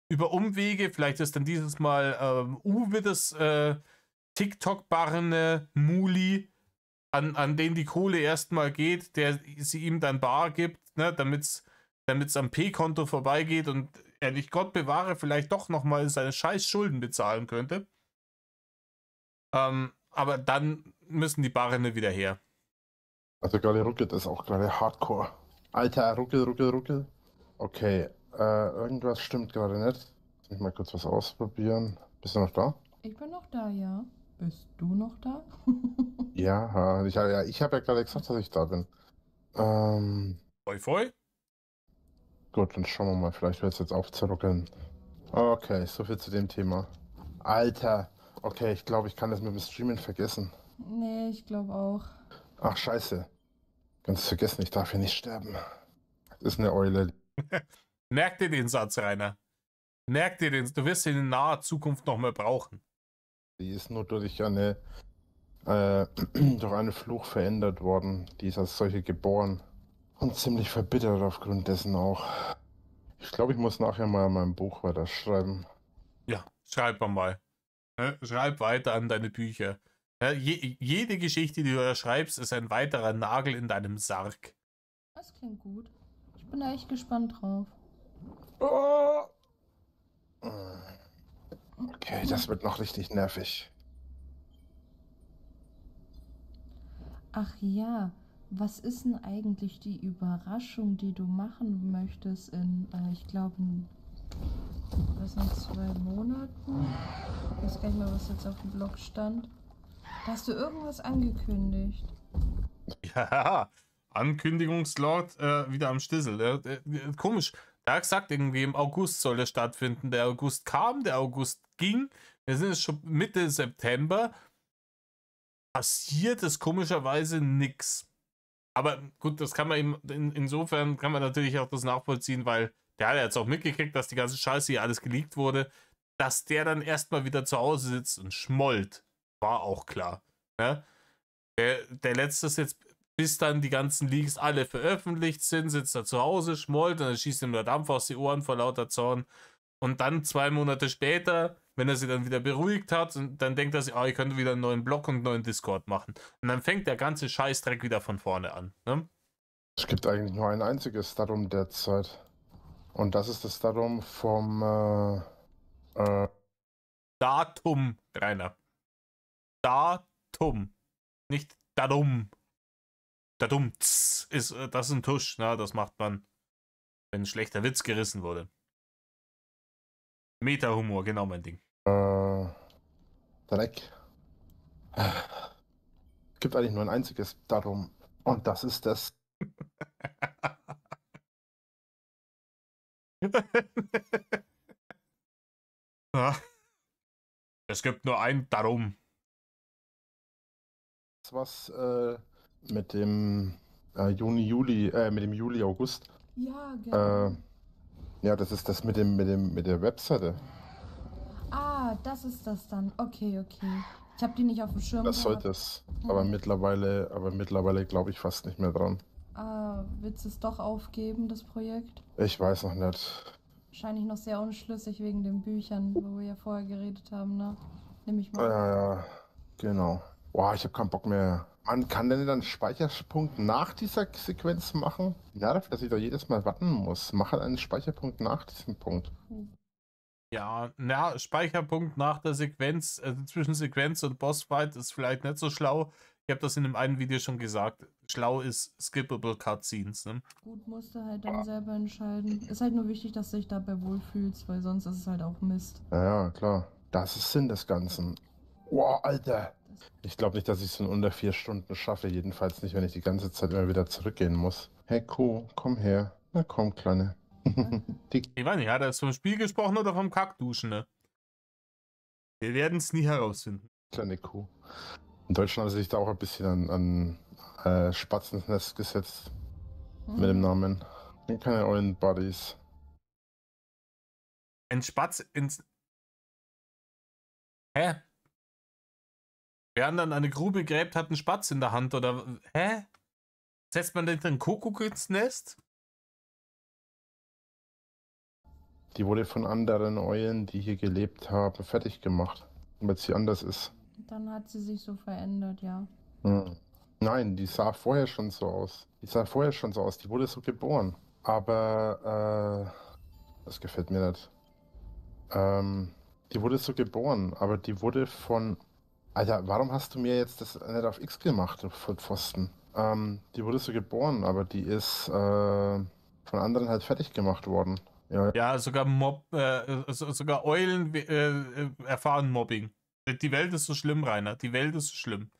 über Umwege, vielleicht ist dann dieses Mal Uwe das TikTok-Barne Muli, an den die Kohle erstmal geht, der sie ihm dann bar gibt, ne, damit es am P-Konto vorbeigeht und er nicht Gott bewahre, vielleicht doch nochmal seine scheiß Schulden bezahlen könnte. Aber dann müssen die Barne wieder her. Also gerade ruckelt ist auch gerade Hardcore. Alter, ruckel, ruckel, ruckel. Okay, irgendwas stimmt gerade nicht. Lass mich mal kurz was ausprobieren. Bist du noch da? Ich bin noch da, ja. Bist du noch da? Ja, ich habe ja gerade gesagt, dass ich da bin. Foi, foi. Gut, dann schauen wir mal. Vielleicht hört es jetzt auf zu ruckeln. Okay, soviel zu dem Thema. Alter, okay, ich glaube, ich kann das mit dem Streamen vergessen. Nee, ich glaube auch. Ach, scheiße. Ganz vergessen, ich darf hier nicht sterben. Das ist eine Eule. Merk dir den Satz, Rainer. Merk dir den. Du wirst ihn in naher Zukunft noch mal brauchen. Die ist nur durch durch einen Fluch verändert worden. Die ist als solche geboren. Und ziemlich verbittert aufgrund dessen auch. Ich glaube, ich muss nachher mal in meinem Buch weiterschreiben. Ja, schreib mal. Schreib weiter an deine Bücher. Jede Geschichte, die du da schreibst, ist ein weiterer Nagel in deinem Sarg. Das klingt gut. Ich bin da echt gespannt drauf. Oh! Okay, das wird noch richtig nervig. Ach ja, was ist denn eigentlich die Überraschung, die du machen möchtest in, ich glaube, was sind 2 Monaten? Ich weiß gar nicht mehr, was jetzt auf dem Blog stand. Da hast du irgendwas angekündigt. Ja, Ankündigungslord wieder am Stissel. Komisch. Er hat gesagt, irgendwie im August soll er stattfinden. Der August kam, der August ging. Wir sind jetzt schon Mitte September. Passiert ist komischerweise nichts. Aber gut, das kann man ihm, insofern kann man natürlich auch das nachvollziehen, weil der hat jetzt auch mitgekriegt, dass die ganze Scheiße hier alles geleakt wurde. Dass der dann erstmal wieder zu Hause sitzt und schmollt, war auch klar. Ja? Der lässt das jetzt, bis dann die ganzen Leaks alle veröffentlicht sind, sitzt er zu Hause, schmollt und dann schießt ihm der Dampf aus die Ohren vor lauter Zorn. Und dann 2 Monate später, wenn er sich dann wieder beruhigt hat, dann denkt er sich, ich könnte wieder einen neuen Blog und einen neuen Discord machen. Und dann fängt der ganze Scheißdreck wieder von vorne an. Ne? Es gibt eigentlich nur ein einziges Datum derzeit. Und das ist das Datum vom Datum, Rainer. Datum. Nicht Datum. Datum ist das ist ein Tusch, na, das macht man, wenn ein schlechter Witz gerissen wurde. Meta-Humor, genau mein Ding. Dreck. Es gibt eigentlich nur ein einziges Datum. Und das ist das. Ja. Es gibt nur ein Darum. Was mit dem mit dem Juli, August. Ja, genau. Ja, das ist das mit der Webseite. Ah, das ist das dann. Okay. Ich habe die nicht auf dem Schirm Das gehabt. sollte es. Aber mittlerweile glaube ich fast nicht mehr dran. Willst du es doch aufgeben, das Projekt? Ich weiß noch nicht. Wahrscheinlich noch sehr unschlüssig wegen den Büchern, wo wir ja vorher geredet haben, ne? Nehme ich mal. Ja, genau. Boah, ich habe keinen Bock mehr. Man kann denn dann einen Speicherpunkt nach dieser Sequenz machen? Nervt, dass ich da jedes Mal warten muss. Mach halt einen Speicherpunkt nach diesem Punkt. Ja, na, Speicherpunkt nach der Sequenz, also zwischen Sequenz und Bossfight ist vielleicht nicht so schlau. Ich habe das in dem einen Video schon gesagt. Schlau ist skippable Cutscenes, ne? Gut, musst du halt dann selber entscheiden. Ist halt nur wichtig, dass du dich dabei wohlfühlst, weil sonst ist es halt auch Mist. Ja, klar. Das ist Sinn des Ganzen. Boah, Alter. Ich glaube nicht, dass ich es in unter 4 Stunden schaffe. Jedenfalls nicht, wenn ich die ganze Zeit immer wieder zurückgehen muss. Hey, Kuh, komm her. Na komm, Kleine. Ich weiß nicht, hat er jetzt vom Spiel gesprochen oder vom Kackduschen, ne? Wir werden es nie herausfinden. Kleine Kuh. In Deutschland hat er sich da auch ein bisschen an Spatz ins Nest gesetzt. Mit dem Namen. Keine ollen Buddies. Ein Spatz ins... Hä? Wer dann eine Grube gräbt, hat einen Spatz in der Hand, oder... Hä? Setzt man denn einen Kuckuck ins Nest? Die wurde von anderen Eulen, die hier gelebt haben, fertig gemacht. Weil sie anders ist. Dann hat sie sich so verändert, ja. Nein, die sah vorher schon so aus. Die wurde so geboren. Aber, das gefällt mir nicht. Die wurde so geboren, aber die wurde von... Alter, warum hast du mir jetzt das nicht auf X gemacht, du Vollpfosten? Die wurde so geboren, aber die ist von anderen halt fertig gemacht worden. Ja, sogar sogar Eulen erfahren Mobbing. Die Welt ist so schlimm, Rainer. Die Welt ist so schlimm.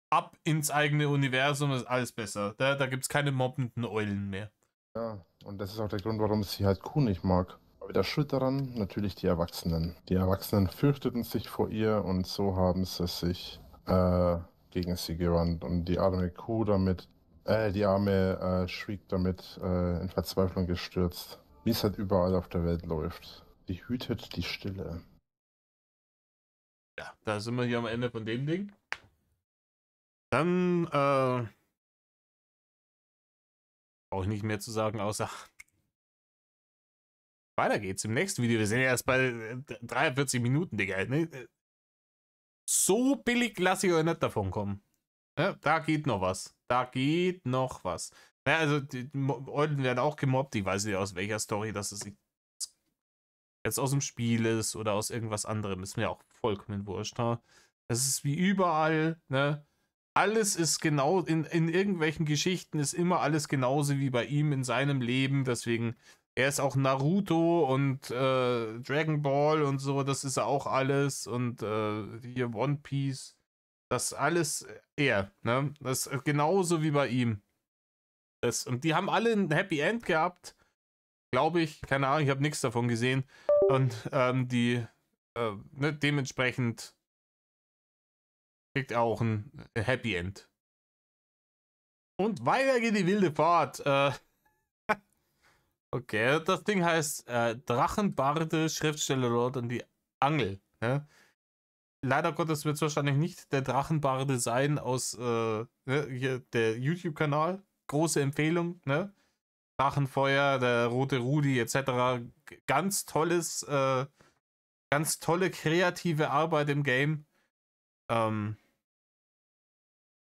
Ab ins eigene Universum ist alles besser. Da gibt es keine mobbenden Eulen mehr. Ja, und das ist auch der Grund, warum sie halt Kuh nicht mag. Aber der Schuld daran natürlich die Erwachsenen. Die Erwachsenen fürchteten sich vor ihr und so haben sie sich gegen sie gewandt. Und die arme Kuh die arme Shriek damit in Verzweiflung gestürzt. Wie es halt überall auf der Welt läuft. Die hütet die Stille. Ja, da sind wir hier am Ende von dem Ding. Dann brauche ich nicht mehr zu sagen, außer weiter geht's im nächsten Video. Wir sind ja erst bei 43 Minuten, Digga. Ne? So billig lasse ich euch nicht davon kommen. Ja, da geht noch was. Naja, also die Eulen werden auch gemobbt. Ich weiß nicht aus welcher Story, dass es jetzt aus dem Spiel ist oder aus irgendwas anderem. Ist mir auch vollkommen wurscht. Ne? Das ist wie überall, ne? Alles ist genau, in irgendwelchen Geschichten ist immer alles genauso wie bei ihm in seinem Leben. Deswegen, er ist auch Naruto und Dragon Ball und so, das ist auch alles. Und hier One Piece, das alles er, ne? Das ist genauso wie bei ihm. Und die haben alle ein Happy End gehabt, glaube ich. Keine Ahnung, ich habe nichts davon gesehen. Und ne, dementsprechend kriegt er auch ein Happy End. Und weiter geht die wilde Fahrt. Okay, das Ding heißt Drachenbarde, Schriftstellerlord und die Angel. Ne? Leider Gottes wird es wahrscheinlich nicht der Drachenbarde sein aus hier der YouTube-Kanal. Große Empfehlung. Ne? Drachenfeuer, der rote Rudi etc. Ganz tolles, ganz tolle kreative Arbeit im Game.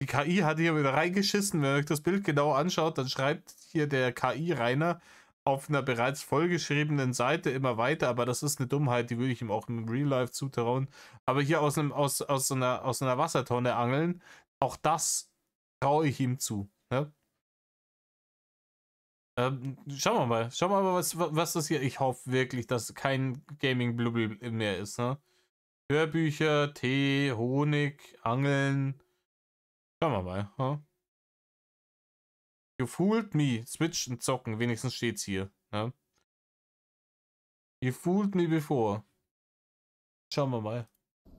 Die KI hat hier wieder reingeschissen. Wenn ihr euch das Bild genau anschaut, dann schreibt hier der KI-Rainer auf einer bereits vollgeschriebenen Seite immer weiter, aber das ist eine Dummheit, die würde ich ihm auch im Real Life zutrauen. Aber hier aus so einer Wassertonne angeln, auch das traue ich ihm zu. Ne? Schauen wir mal, was das hier. Ich hoffe wirklich, dass kein Gaming-Blubbel mehr ist. Ne? Hörbücher, Tee, Honig, Angeln. Schauen wir mal. Huh? You fooled me. Switch und zocken. Wenigstens steht's hier. Ne? You fooled me before. Schauen wir mal.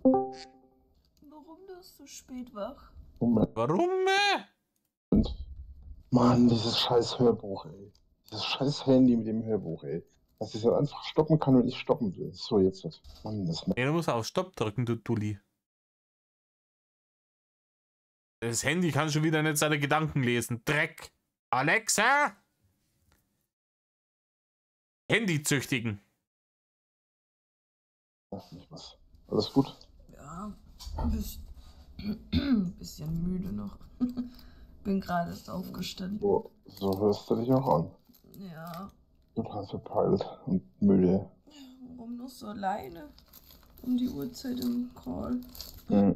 Warum bist du so spät wach? Moment. Warum? Mann, dieses scheiß Hörbuch, ey. Dieses scheiß Handy mit dem Hörbuch, ey. Dass ich das einfach stoppen kann, wenn ich stoppen will. So, jetzt. Mann, das Ja, du musst auf Stopp drücken, du Dulli. Das Handy kann schon wieder nicht seine Gedanken lesen. Dreck. Alexa! Handy züchtigen. macht nicht was. Alles gut? Ja, bisschen müde noch. Bin gerade erst aufgestanden. So hörst du dich auch an. Ja. Total verpeilt und müde. Warum noch so alleine? Um die Uhrzeit im Call.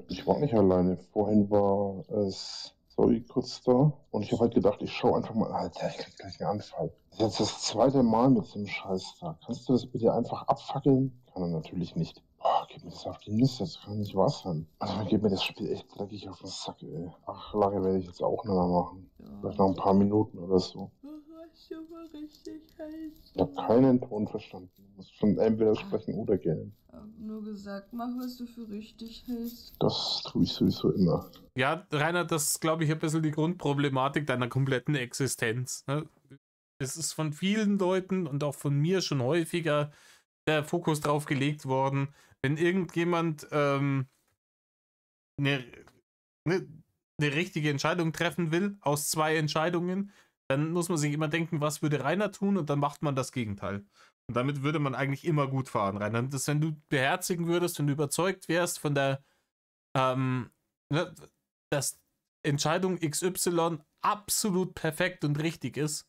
Ich war nicht alleine. Vorhin war es Zoe kurz da und ich habe halt gedacht, ich schaue einfach mal. Alter, ich krieg gleich einen Anfall. Das ist jetzt das zweite Mal mit dem Scheiß da. Kannst du das bitte einfach abfackeln? Kann er natürlich nicht. Boah, gib mir das auf die Nüsse, das kann nicht wahr sein. Also dann geht mir das Spiel echt dreckig auf den Sack, ey. Ach, lange werde ich jetzt auch nicht mehr machen. Ja. Vielleicht noch ein paar Minuten oder so. Was du mal richtig heiß. Ich habe keinen Ton verstanden. Du musst schon entweder sprechen oder gähnen. Ich hab nur gesagt, mach, was du für richtig hältst. Das tue ich sowieso immer. Ja, Rainer, das ist, glaube ich, ein bisschen die Grundproblematik deiner kompletten Existenz. Ne? Es ist von vielen Leuten und auch von mir schon häufiger der Fokus drauf gelegt worden, wenn irgendjemand eine richtige Entscheidung treffen will, aus zwei Entscheidungen, dann muss man sich immer denken, was würde Rainer tun, und dann macht man das Gegenteil. Und damit würde man eigentlich immer gut fahren, Rainer. Das, wenn du beherzigen würdest, wenn du überzeugt wärst von der, dass Entscheidung XY absolut perfekt und richtig ist,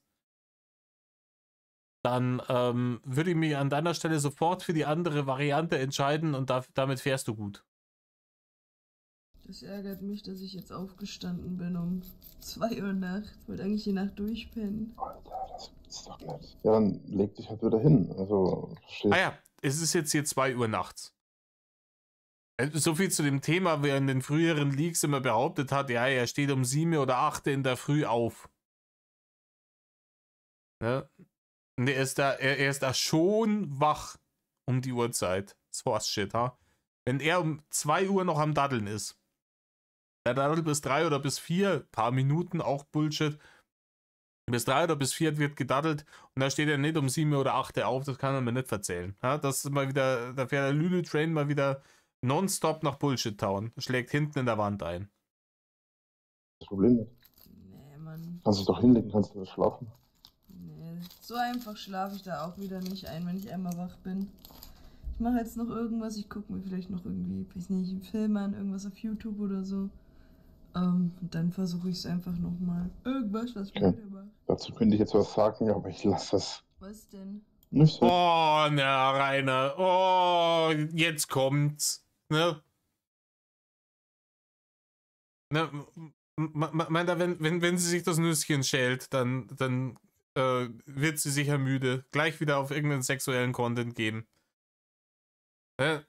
dann würde ich mich an deiner Stelle sofort für die andere Variante entscheiden, und damit fährst du gut. Das ärgert mich, dass ich jetzt aufgestanden bin um 2 Uhr Nacht. Wollte eigentlich die Nacht durchpennen. Alter, das gibt's doch nicht. Ja, dann leg dich halt wieder hin. Also, verstehst Ah ja, es ist jetzt hier 2 Uhr nachts. So viel zu dem Thema, wer in den früheren Leaks immer behauptet hat, ja, er steht um 7 oder 8 in der Früh auf. Ne? Und er ist da schon wach um die Uhrzeit. Source Shit, ha? Wenn er um 2 Uhr noch am Daddeln ist. Der daddelt bis 3 oder bis 4, paar Minuten, auch Bullshit. Bis 3 oder bis 4 wird gedaddelt und da steht er nicht um 7 oder 8 auf, das kann er mir nicht erzählen. Ja, das ist mal wieder, da fährt der Lulu-Train mal wieder nonstop nach Bullshit-Town. Schlägt hinten in der Wand ein. das Problem nicht. Nee, Mann. Kannst dich doch hinlegen, kannst du schlafen. Nee, so einfach schlafe ich da auch wieder nicht ein, wenn ich einmal wach bin. Ich mache jetzt noch irgendwas, ich gucke mir vielleicht noch irgendwie, weiß nicht, einen Film an, irgendwas auf YouTube oder so. Und dann versuche ich es einfach nochmal. Irgendwas, was Okay. müde macht. Dazu könnte ich jetzt was sagen, aber ich lasse das Was denn? nicht so. Oh, na, Rainer. Oh, jetzt kommt's. Ne? Ne, wenn sie sich das Nüsschen schält, dann wird sie sicher müde. Gleich wieder auf irgendeinen sexuellen Content gehen. Ne?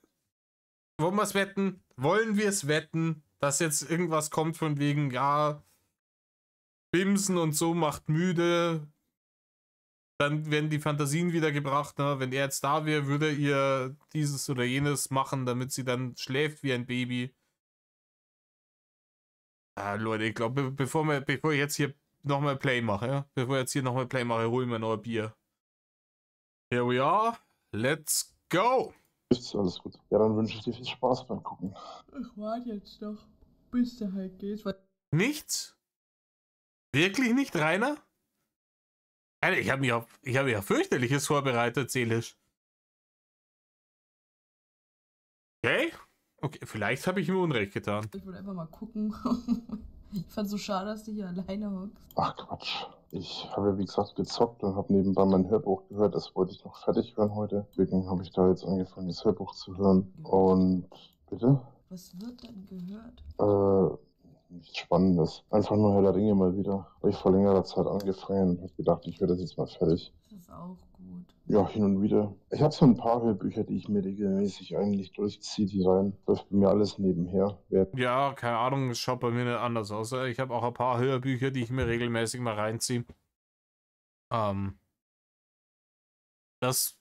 Wollen wir es wetten? Wollen wir es wetten, dass jetzt irgendwas kommt von wegen, ja, Bimsen und so macht müde. Dann werden die Fantasien wieder gebracht. Ne? Wenn er jetzt da wäre, würde er ihr dieses oder jenes machen, damit sie dann schläft wie ein Baby. Ah, Leute, ich glaube, bevor ich jetzt hier nochmal Play mache, holen wir noch ein Bier. Here we are. Let's go. Ist alles gut. Ja, dann wünsche ich dir viel Spaß beim Gucken. Ich warte jetzt noch, bis du halt gehst. Nichts? Wirklich nicht, Rainer? Alter, ich habe mir ja fürchterliches vorbereitet, seelisch. Okay? Okay, vielleicht habe ich ihm Unrecht getan. Ich wollte einfach mal gucken. Ich fand so schade, dass du hier alleine hockst. Ach Quatsch. Ich habe ja wie gesagt gezockt und habe nebenbei mein Hörbuch gehört. Das wollte ich noch fertig hören heute. Deswegen habe ich da jetzt angefangen, das Hörbuch zu hören. Und bitte? Was wird denn gehört? Nichts Spannendes. Einfach nur Herr der Ringe mal wieder. Habe ich vor längerer Zeit angefangen und habe gedacht, ich höre das jetzt mal fertig. Das ist auch gut. Ja, hin und wieder. Ich habe so ein paar Hörbücher, die ich mir regelmäßig eigentlich durchziehe, die rein. Läuft bei mir alles nebenher. Ja, keine Ahnung, es schaut bei mir nicht anders aus. Ich habe auch ein paar Hörbücher, die ich mir regelmäßig mal reinziehe. Das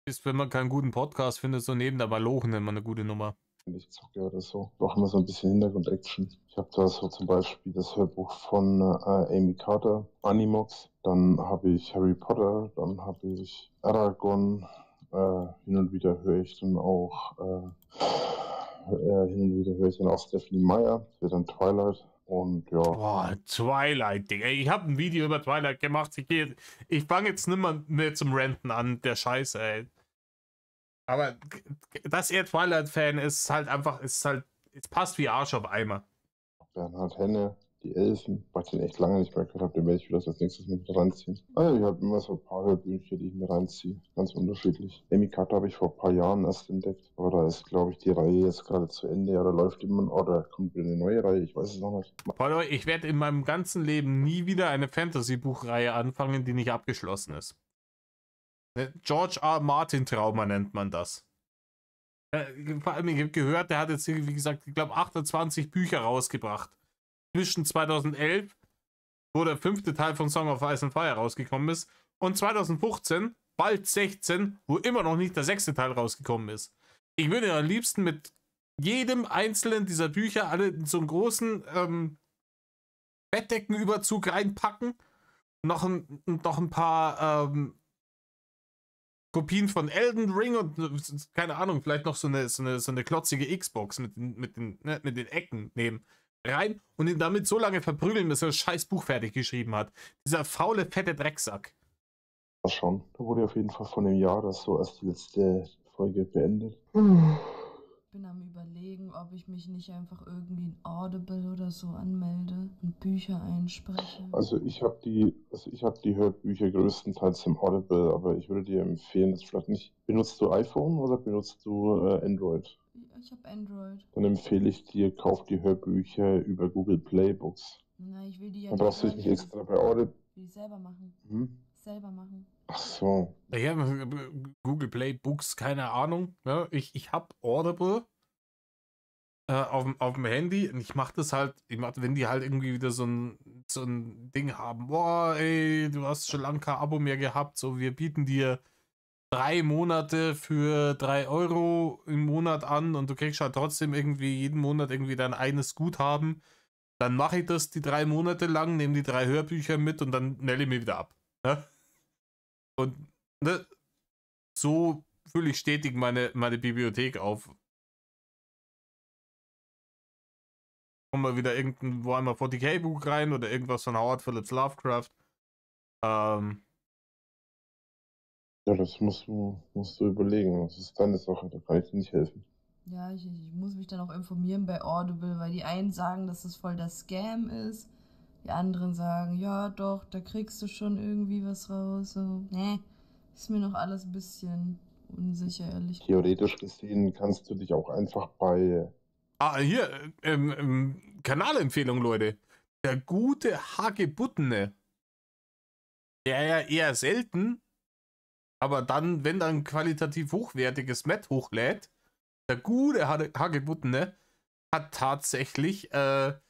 ist, wenn man keinen guten Podcast findet, so neben der Malochen immer eine gute Nummer. Wenn ich zocke oder so, brauche immer so ein bisschen Hintergrund-Action. Ich habe da so zum Beispiel das Hörbuch von Amy Carter, Animox. Dann habe ich Harry Potter, dann habe ich Eragon. Hin und wieder höre ich dann auch Stephenie Meyer, das wird dann Twilight. Und ja. Boah, Twilight, Digga. Ich habe ein Video über Twilight gemacht. Ich fange jetzt nimmer mehr zum Ranten an, der Scheiße, ey. Aber dass er Twilight-Fan ist, halt einfach, es passt wie Arsch auf Eimer. Bernhard Henne, die Elfen, weil ich den echt lange nicht mehr gehört habe, den werde ich wieder als nächstes mit reinziehen. Also ich habe immer so ein paar Hörbücher, die ich mir reinziehe. Ganz unterschiedlich. Amy Carter habe ich vor ein paar Jahren erst entdeckt. Aber da ist, glaube ich, die Reihe jetzt gerade zu Ende. Oder läuft immer, oder kommt wieder eine neue Reihe, ich weiß es noch nicht. Ich werde in meinem ganzen Leben nie wieder eine Fantasy-Buchreihe anfangen, die nicht abgeschlossen ist. George R. Martin Trauma nennt man das. Vor allem, ich habe gehört, der hat jetzt, wie gesagt, ich glaube 28 Bücher rausgebracht. Zwischen 2011, wo der 5. Teil von Song of Ice and Fire rausgekommen ist, und 2015, bald 16, wo immer noch nicht der 6. Teil rausgekommen ist. Ich würde am liebsten mit jedem einzelnen dieser Bücher alle in so einen großen Bettdeckenüberzug reinpacken, noch ein paar Kopien von Elden Ring und keine Ahnung, vielleicht noch so eine klotzige Xbox mit den Ecken nehmen. Rein und ihn damit so lange verprügeln, bis er das scheiß Buch fertig geschrieben hat. Dieser faule, fette Drecksack. Ja, schon. Da wurde auf jeden Fall von einem Jahr das so als die letzte Folge beendet. Ich bin am Überlegen, ob ich mich nicht einfach irgendwie in Audible oder so anmelde und Bücher einspreche. Also ich habe die Hörbücher größtenteils im Audible, aber ich würde dir empfehlen, das vielleicht nicht. Benutzt du iPhone oder benutzt du Android? Ich habe Android. Dann empfehle ich dir, kauf die Hörbücher über Google Play Books. Na, ich will die ja Dann brauchst du dich nicht extra bei Audible. Will ich selber machen. Selber machen. Ach so. Ich habe Google Play Books, keine Ahnung. Ja, ich habe Audible auf dem Handy und ich mache das halt, wenn die halt irgendwie wieder so ein Ding haben, boah, ey, du hast schon lange kein Abo mehr gehabt, so wir bieten dir 3 Monate für 3 Euro im Monat an und du kriegst halt trotzdem irgendwie jeden Monat irgendwie dein eines Guthaben, dann mache ich das die 3 Monate lang, nehme die 3 Hörbücher mit und dann melde ich mich wieder ab. Ne? Und ne, so fülle ich stetig meine Bibliothek auf. Kommen wir wieder irgendwo einmal 40k-Buch rein oder irgendwas von Howard Phillips Lovecraft. Ja, das musst du überlegen. Das ist deine Sache, da kann ich dir nicht helfen. Ja, ich muss mich dann auch informieren bei Audible, weil die einen sagen, dass es voll der Scam ist. Die anderen sagen, ja doch, da kriegst du schon irgendwie was raus. So, ist mir noch alles ein bisschen unsicher, ehrlich. Theoretisch gesehen kannst du dich auch einfach bei... Hier, Kanalempfehlung, Leute. Der gute Hagebuttene. Der ja eher selten, aber dann, wenn dann qualitativ hochwertiges Met hochlädt, der gute Hagebuttene hat tatsächlich eine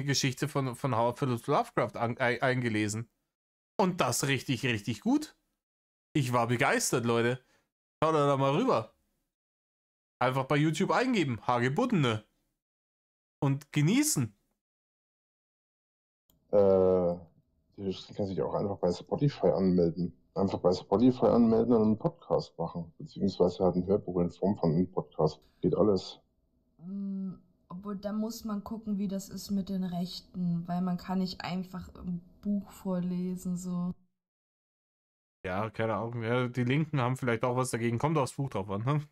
Geschichte von Howard Phillips Lovecraft eingelesen. Und das richtig, richtig gut. Ich war begeistert, Leute. Schaut da mal rüber. Einfach bei YouTube eingeben, Hagebuttene. Und genießen. Du kannst dich auch einfach bei Spotify anmelden. Einfach bei Spotify anmelden und einen Podcast machen. Beziehungsweise halt ein Hörbuch in Form von einem Podcast. Geht alles. Obwohl, da muss man gucken, wie das ist mit den Rechten. Weil man kann nicht einfach ein Buch vorlesen, so. Ja, keine Ahnung. Ja, die Linken haben vielleicht auch was dagegen. Kommt aufs Buch drauf an, ne?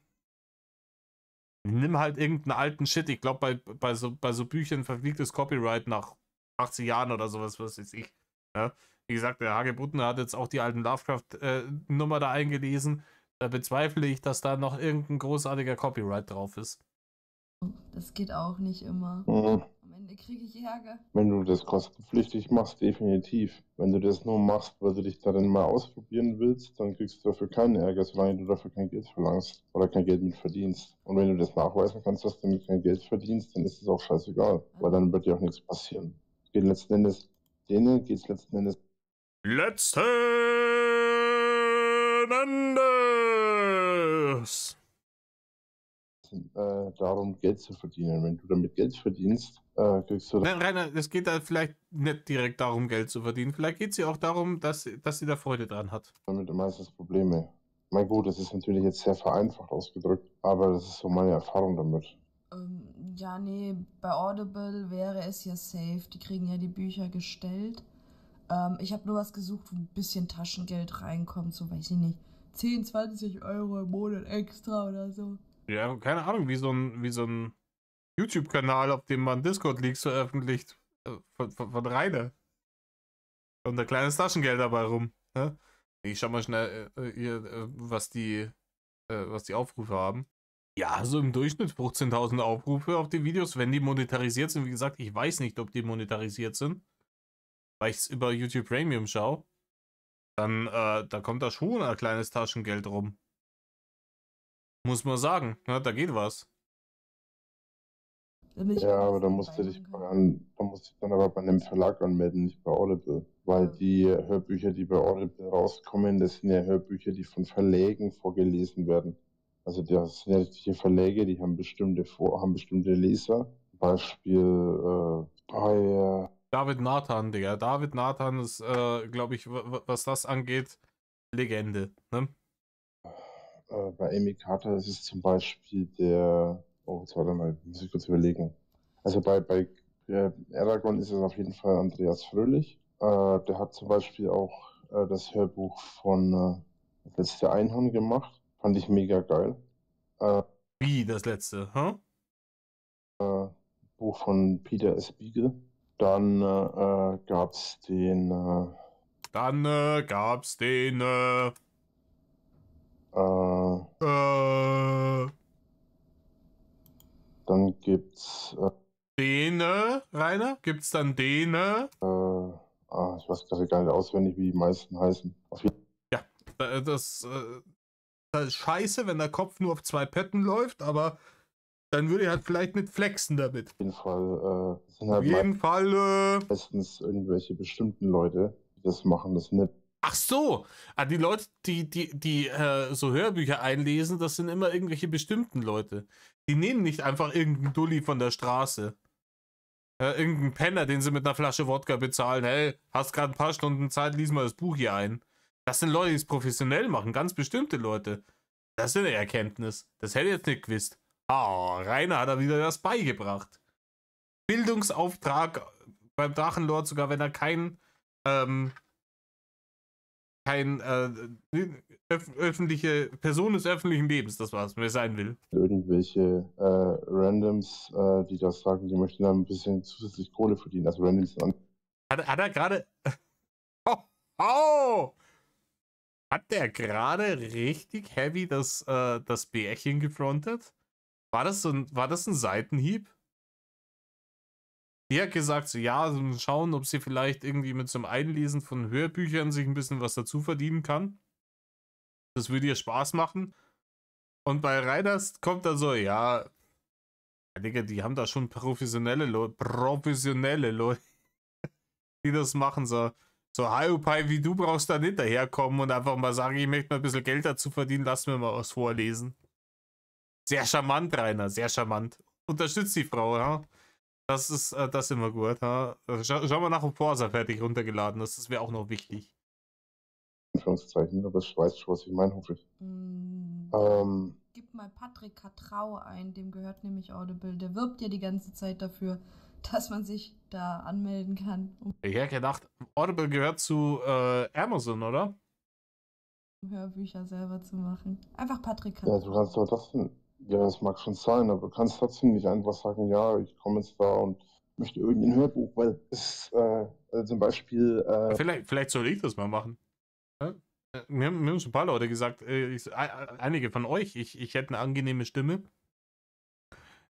Nimm halt irgendeinen alten Shit. Ich glaube, bei so Büchern verfliegt das Copyright nach 80 Jahren oder sowas, was weiß ich. Ja? Wie gesagt, der Hagebuttner hat jetzt auch die alten Lovecraft-Nummer da eingelesen. Da bezweifle ich, dass da noch irgendein großartiger Copyright drauf ist. Das geht auch nicht immer. Mhm. Am Ende kriege ich Ärger. Wenn du das kostenpflichtig machst, definitiv. Wenn du das nur machst, weil du dich darin mal ausprobieren willst, dann kriegst du dafür keinen Ärger, solange du dafür kein Geld verlangst oder kein Geld mit verdienst. Und wenn du das nachweisen kannst, dass du damit kein Geld verdienst, dann ist es auch scheißegal, weil dann wird dir auch nichts passieren. Geht letzten Endes, denen geht es letzten Endes darum, Geld zu verdienen. Wenn du damit Geld verdienst, kriegst du... Nein, Rainer, es geht da vielleicht nicht direkt darum, Geld zu verdienen. Vielleicht geht es ja auch darum, dass sie da Freude dran hat. Damit meistens Probleme. Mein gut, das ist natürlich jetzt sehr vereinfacht ausgedrückt, aber das ist so meine Erfahrung damit. Ja, nee, bei Audible wäre es ja safe. Die kriegen ja die Bücher gestellt. Ich habe nur was gesucht, wo ein bisschen Taschengeld reinkommt, so weiß ich nicht. 10, 20 Euro im Monat extra oder so. Ja, keine Ahnung, wie so ein YouTube-Kanal, auf dem man Discord-Leaks veröffentlicht. Von Rainer. Und ein kleines Taschengeld dabei rum. Ja? Ich schau mal schnell, was die Aufrufe haben. Ja, so im Durchschnitt 15.000 Aufrufe auf die Videos, wenn die monetarisiert sind. Wie gesagt, ich weiß nicht, ob die monetarisiert sind, weil ich es über YouTube Premium schaue. Dann da kommt da schon ein kleines Taschengeld rum. Muss man sagen, ja, da geht was. Ja, aber da musst du dich dann aber bei einem Verlag anmelden, nicht bei Audible. Weil die Hörbücher, die bei Audible rauskommen, das sind ja Hörbücher, die von Verlägen vorgelesen werden. Also das sind ja die Verläge, die haben bestimmte Leser. Beispiel bei David Nathan, Digga. David Nathan ist, glaube ich, was das angeht, Legende. Ne? bei Amy Carter ist es zum Beispiel jetzt warte mal, muss ich kurz überlegen. Also bei Eragon ist es auf jeden Fall Andreas Fröhlich. Der hat zum Beispiel auch das Hörbuch von Das letzte Einhorn gemacht. Fand ich mega geil. Wie das letzte, huh? Buch von Peter S. Beagle. Dann gab's den dann gibt's Rainer? Gibt's dann den? ich weiß gerade gar nicht auswendig, wie die meisten heißen. Auf jeden Ja, das ist scheiße, wenn der Kopf nur auf 2 Pötten läuft, aber dann würde ich halt vielleicht nicht flexen damit. Fall sind Auf halt jeden Fall, meistens irgendwelche bestimmten Leute, die das machen, das nicht. Ach so, die Leute, die so Hörbücher einlesen, das sind immer irgendwelche bestimmten Leute. Die nehmen nicht einfach irgendeinen Dulli von der Straße. Irgendeinen Penner, den sie mit einer Flasche Wodka bezahlen. Hey, hast gerade ein paar Stunden Zeit, lies mal das Buch hier ein. Das sind Leute, die es professionell machen, ganz bestimmte Leute. Das ist eine Erkenntnis. Das hätte ich jetzt nicht gewusst. Rainer hat da wieder das beigebracht. Bildungsauftrag beim Drachenlord, sogar wenn er kein öffentliche Person des öffentlichen Lebens, das war's, wer sein will. Irgendwelche Randoms, die das sagen, die möchten dann ein bisschen zusätzlich Kohle verdienen. Also Randoms an. Hat er gerade. Hat der gerade richtig heavy das Bärchen gefrontet? War das ein Seitenhieb? Die hat gesagt, so ja, so schauen, ob sie vielleicht irgendwie mit so einem Einlesen von Hörbüchern sich ein bisschen was dazu verdienen kann. Das würde ihr Spaß machen. Und bei Reiners kommt dann so, ja, Digga, die haben da schon professionelle Leute, die das machen. So Hiopai wie du brauchst da nicht daherkommen und einfach mal sagen, ich möchte mal ein bisschen Geld dazu verdienen, lass mir mal was vorlesen. Sehr charmant, Rainer, sehr charmant. Unterstützt die Frau, ja. Das ist immer gut, ja. Schau mal nach, ob Forza fertig runtergeladen ist, das wäre auch noch wichtig. Anführungszeichen, aber ich weiß schon, was ich meine, hoffe ich. Gib mal Patrick Katrau ein, dem gehört nämlich Audible. Der wirbt ja die ganze Zeit dafür, dass man sich da anmelden kann. Ich hätte gedacht, Audible gehört zu Amazon, oder? Um Hörbücher selber zu machen. Einfach Patrick Katrau. Ja, du kannst doch das Ja, das mag schon sein, aber du kannst trotzdem nicht einfach sagen, ja, ich komme jetzt da und möchte irgendein Hörbuch, weil es zum Beispiel, Vielleicht soll ich das mal machen. Ja? Mir haben schon ein paar Leute gesagt, einige von euch, ich hätte eine angenehme Stimme.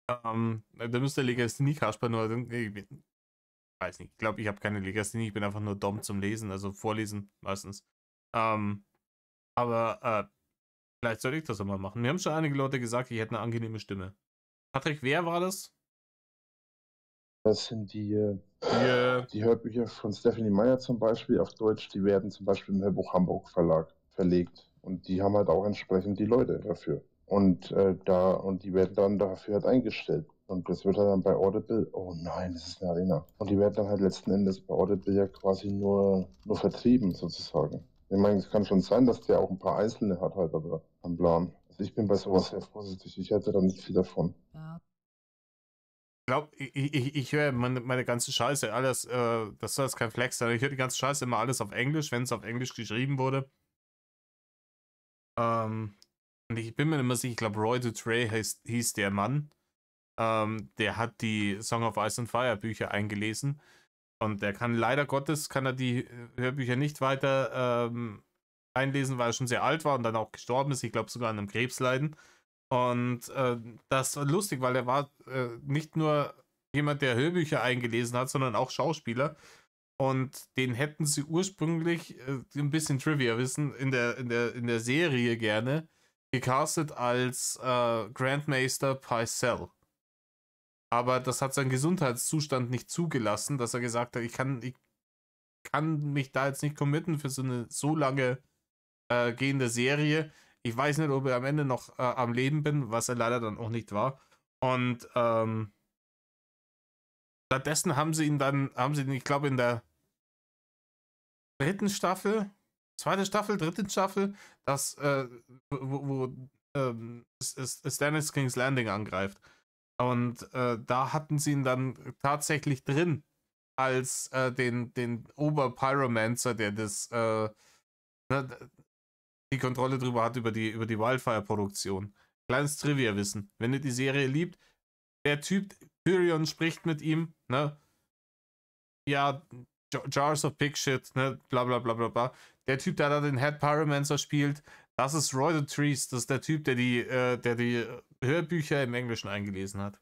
Da müsste Legasthenie Kasper nur. Ich weiß nicht, ich glaube, ich habe keine Legasthenie, ich bin einfach nur dumm zum Lesen, also vorlesen meistens. Aber vielleicht soll ich das auch mal machen. Mir haben schon einige Leute gesagt, ich hätte eine angenehme Stimme. Patrick, wer war das? das sind Yeah. die Hörbücher von Stephanie Meyer zum Beispiel auf Deutsch, die werden zum Beispiel im Hörbuch Hamburg Verlag verlegt. Und die haben halt auch entsprechend die Leute dafür. Und die werden dann dafür halt eingestellt. Und das wird halt dann bei Audible, oh nein, das ist eine Arena. Und die werden dann halt letzten Endes bei Audible ja quasi nur vertrieben, sozusagen. Ich meine, es kann schon sein, dass der auch ein paar Einzelne hat halt, aber am Plan. Also ich bin bei sowas sehr vorsichtig. Ich hätte da nicht viel davon. Ja. Ich höre meine ganze Scheiße, alles, das soll jetzt kein Flex sein, ich höre die ganze Scheiße immer alles auf Englisch, wenn es auf Englisch geschrieben wurde. Und ich bin mir nicht mehr sicher, ich glaube Roy Dutrey hieß der Mann. Der hat die Song of Ice and Fire Bücher eingelesen. Und der kann leider Gottes, kann er die Hörbücher nicht weiter einlesen, weil er schon sehr alt war und dann auch gestorben ist. Ich glaube sogar an einem Krebsleiden. Und das war lustig, weil er war nicht nur jemand, der Hörbücher eingelesen hat, sondern auch Schauspieler. Und den hätten sie ursprünglich, ein bisschen Trivia-Wissen, in der Serie gerne gecastet als Grandmaster Pycelle. Aber das hat sein Gesundheitszustand nicht zugelassen, dass er gesagt hat, ich kann mich da jetzt nicht committen für so eine so lange gehende Serie. Ich weiß nicht, ob er am Ende noch am Leben bin, was er leider dann auch nicht war. Und stattdessen haben sie ihn, ich glaube, in der dritten Staffel, dritten Staffel, wo Stannis King's Landing angreift. Und da hatten sie ihn dann tatsächlich drin als den Ober-Pyromancer, der die Kontrolle drüber hat über die Wildfire-Produktion. Kleines Trivia-Wissen. Wenn ihr die Serie liebt, der Typ, Tyrion spricht mit ihm, ne? Ja, Jars of Pig Shit, ne? Bla bla bla bla bla. Der Typ, der da den Head Pyromancer spielt, das ist Roy Dutrese, das ist der Typ, der die Hörbücher im Englischen eingelesen hat.